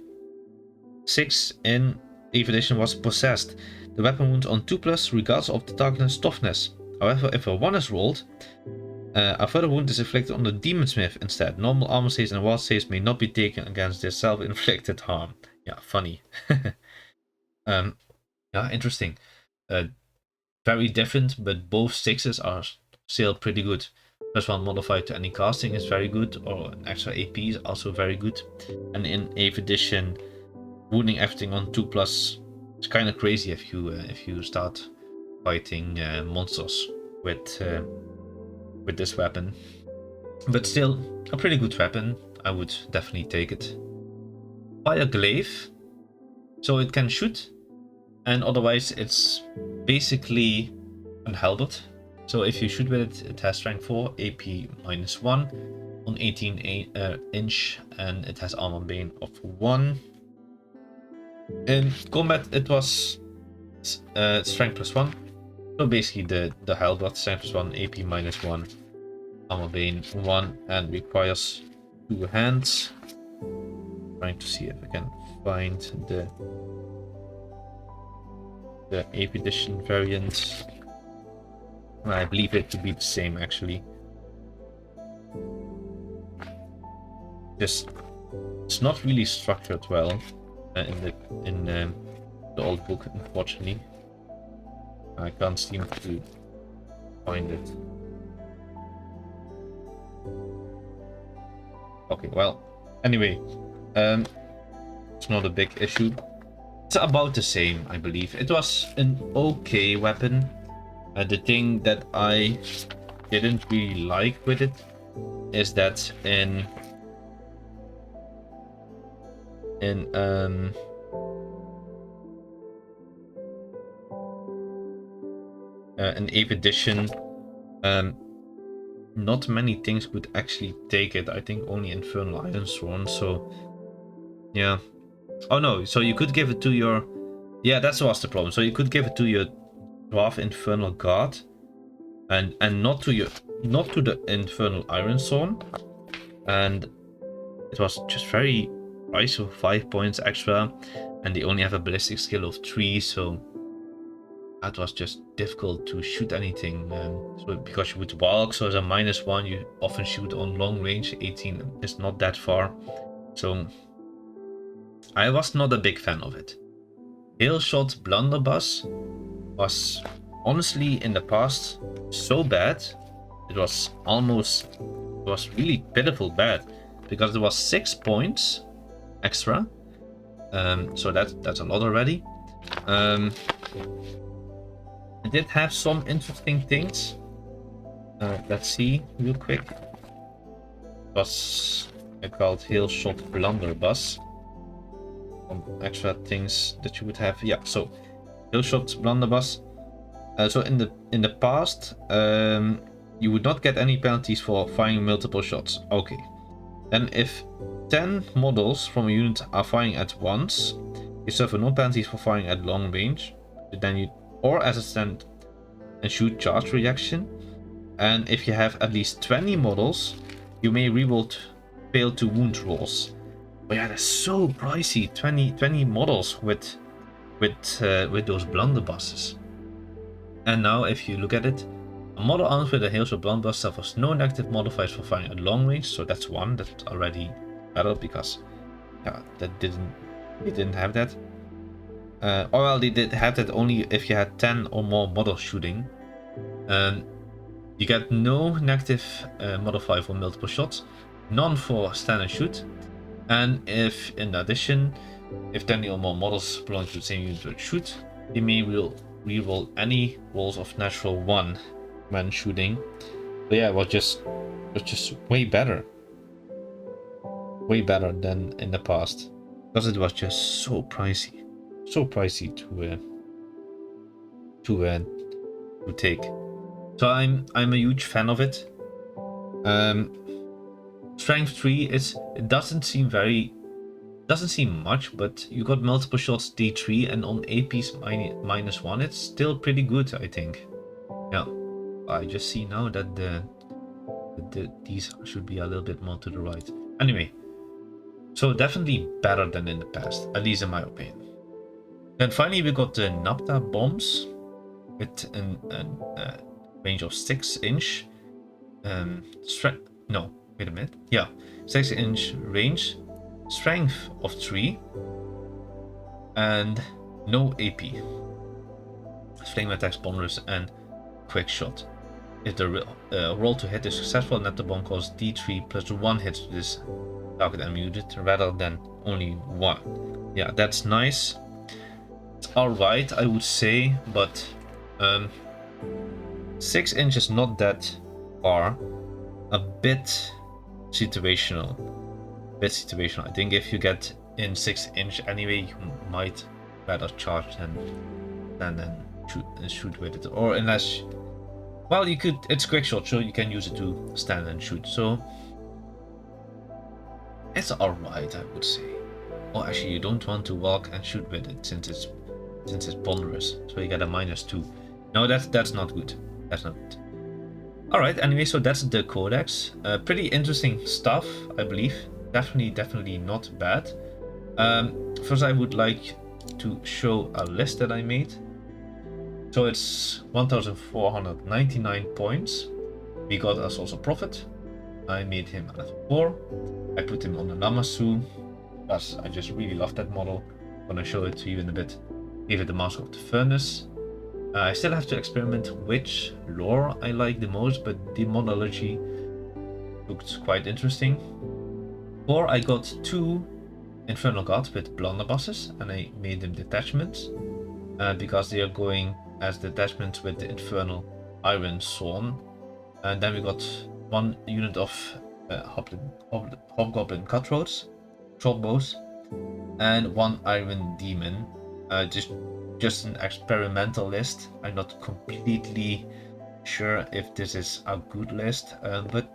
6 in 8th edition was Possessed. The weapon wounds on 2+ regardless of the target's toughness. However, if a 1 is rolled, a further wound is inflicted on the Demonsmith instead. Normal armor saves and wild saves may not be taken against this self-inflicted harm. Yeah, funny. Yeah, interesting. Very different, but both 6s are still pretty good. +1 modifier to any casting is very good, or an extra AP is also very good. And in 8th edition, wounding everything on 2+ is kind of crazy if you start fighting monsters with this weapon. But still, a pretty good weapon. I would definitely take it. Fire Glaive, so it can shoot, and otherwise it's basically an halberd. So if you shoot with it, it has strength 4, AP -1 on 18 inch, and it has armor bane of 1. In combat it was strength +1, so basically the halberd, strength +1, AP -1, armor bane 1, and requires 2 hands. Trying to see if I can find the 8th edition variant. I believe it to be the same actually. Just it's not really structured well in the old book, unfortunately. I can't seem to find it. Okay, well, anyway, it's not a big issue. It's about the same, I believe. It was an okay weapon. The thing that I didn't really like with it is that in 8th edition, not many things could actually take it. I think only Infernal Ironsworn. So yeah. Oh no, so you could give it to your... Yeah, that was the problem. So you could give it to your Dwarf Infernal Guard, and not to the Infernal Ironsworn. And it was just very pricey, 5 points extra, and they only have a ballistic skill of 3, so that was just difficult to shoot anything. So because you would walk, so as a -1, you often shoot on long range. 18 is not that far, so I was not a big fan of it. Hailshot Blunderbuss was honestly in the past so bad, it was really pitiful bad, because it was 6 points extra, so that's a lot already. It did have some interesting things. Let's see real quick. It was called Hailshot Blunderbuss. Some extra things that you would have. Yeah, so Hailshot Blunderbuss. So in the past, you would not get any penalties for firing multiple shots. Okay. Then if 10 models from a unit are firing at once, you suffer no penalties for firing at long range. Then you, or as a stand and shoot charge reaction. And if you have at least 20 models, you may reroll fail to wound rolls. But yeah, that's so pricey. 20 models with those blunderbusses. And now if you look at it, a model armed with a Hailshot Blunderbuss suffers no negative modifiers for firing at long range, so that's one that's already better, because yeah, they didn't have that. Or well, they did have that only if you had 10 or more models shooting. You get no negative modifier for multiple shots, none for stand and shoot, and if in addition, if 10 or more models belong to the same unit to shoot, they may reroll any rolls of natural 1 when shooting. But yeah, it was just way better. way better than in the past, because it was just so pricey to take. So I'm a huge fan of it. Strength 3 it doesn't seem much, but you got multiple shots D3, and on AP's -1 it's still pretty good, I think. Yeah, I just see now that these should be a little bit more to the right. Anyway, so definitely better than in the past, at least in my opinion. Then finally we got the Napta bombs with a range of 6-inch. No, wait a minute. Yeah, 6-inch range, strength of 3, and no AP. Flame attacks, bonus, and quick shot. If the roll to hit is successful, net the bomb costs D3 plus 1 hit to this target and muted, rather than only 1. Yeah, that's nice. It's alright, I would say, but 6 inches is not that far. A bit situational. I think if you get in 6-inch anyway, you might rather charge than shoot with it. Or unless, well, you could. It's quick shot, so you can use it to stand and shoot. So it's alright, I would say. Oh, actually, you don't want to walk and shoot with it since it's ponderous. So you get a -2. No, that's not good. That's not good. Alright, anyway, so that's the codex. Pretty interesting stuff, I believe. Definitely not bad. First, I would like to show a list that I made. So it's 1,499 points. We got us also profit. I made him at 4. I put him on the Lamassu, because I just really love that model. I'm gonna show it to you in a bit. Gave it the Mask of the Furnace. I still have to experiment which lore I like the most, but demonology looked quite interesting. 4, I got 2 Infernal Gods with blunderbusses, and I made them detachments, because they are going as detachments with the Infernal Iron Sworn. And then we got 1 unit of Hobgoblin Cutthroats, Trollbows, and 1 Iron Demon. Just an experimental list. I'm not completely sure if this is a good list, but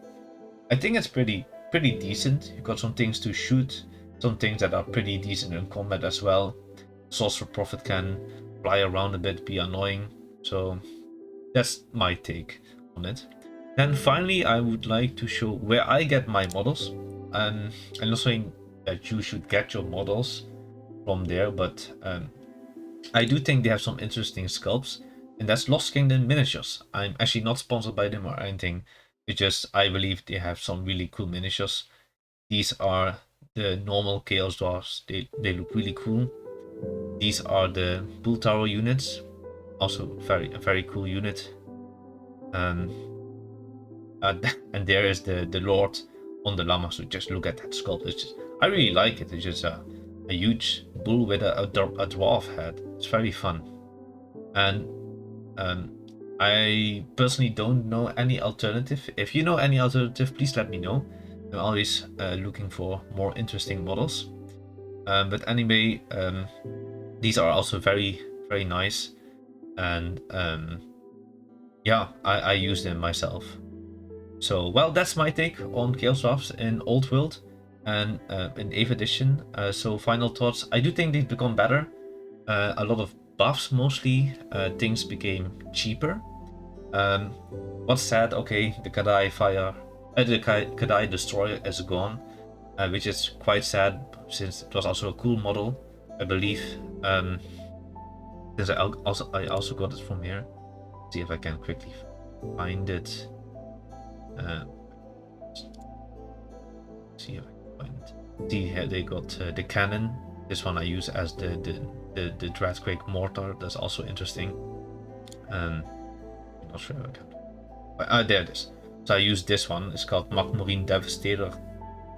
I think it's pretty decent. You got some things to shoot, some things that are pretty decent in combat as well. Sorcerer Prophet can fly around a bit, be annoying. So that's my take on it. Then finally, I would like to show where I get my models. I'm not saying that you should get your models from there, but I do think they have some interesting sculpts, and that's Lost Kingdom Miniatures. I'm actually not sponsored by them or anything. It's just I believe they have some really cool miniatures. These are the normal Chaos Dwarfs. They look really cool. These are the Bull Tower units. Also a very cool unit. And there is the Lord on the Llama. So just look at that sculpt. I really like it. It's just a huge bull with a dwarf head. It's very fun. And I personally don't know any alternative. If you know any alternative, please let me know. I'm always looking for more interesting models. But anyway, these are also very nice. And yeah, I use them myself. So, well, that's my take on Chaos Dwarfs in Old World and in 8th edition. So final thoughts. I do think they've become better. A lot of buffs mostly. Things became cheaper. What's sad, okay, the Kadai Destroyer is gone, which is quite sad since it was also a cool model, I believe. Since I also got it from here. See if I can quickly find it. See if I can find it. See here they got the cannon. This one I use as the Dreadquake mortar. That's also interesting. I'm not sure if I can. There it is. So I use this one. It's called Magmarine Devastator.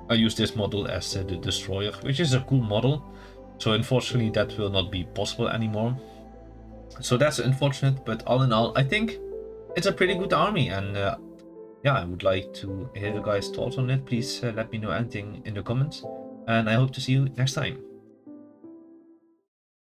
I use this model as the Destroyer, which is a cool model. So unfortunately that will not be possible anymore. So that's unfortunate, but all in all, I think it's a pretty good army, and yeah, I would like to hear you guys' thoughts on it. Please let me know anything in the comments, and I hope to see you next time.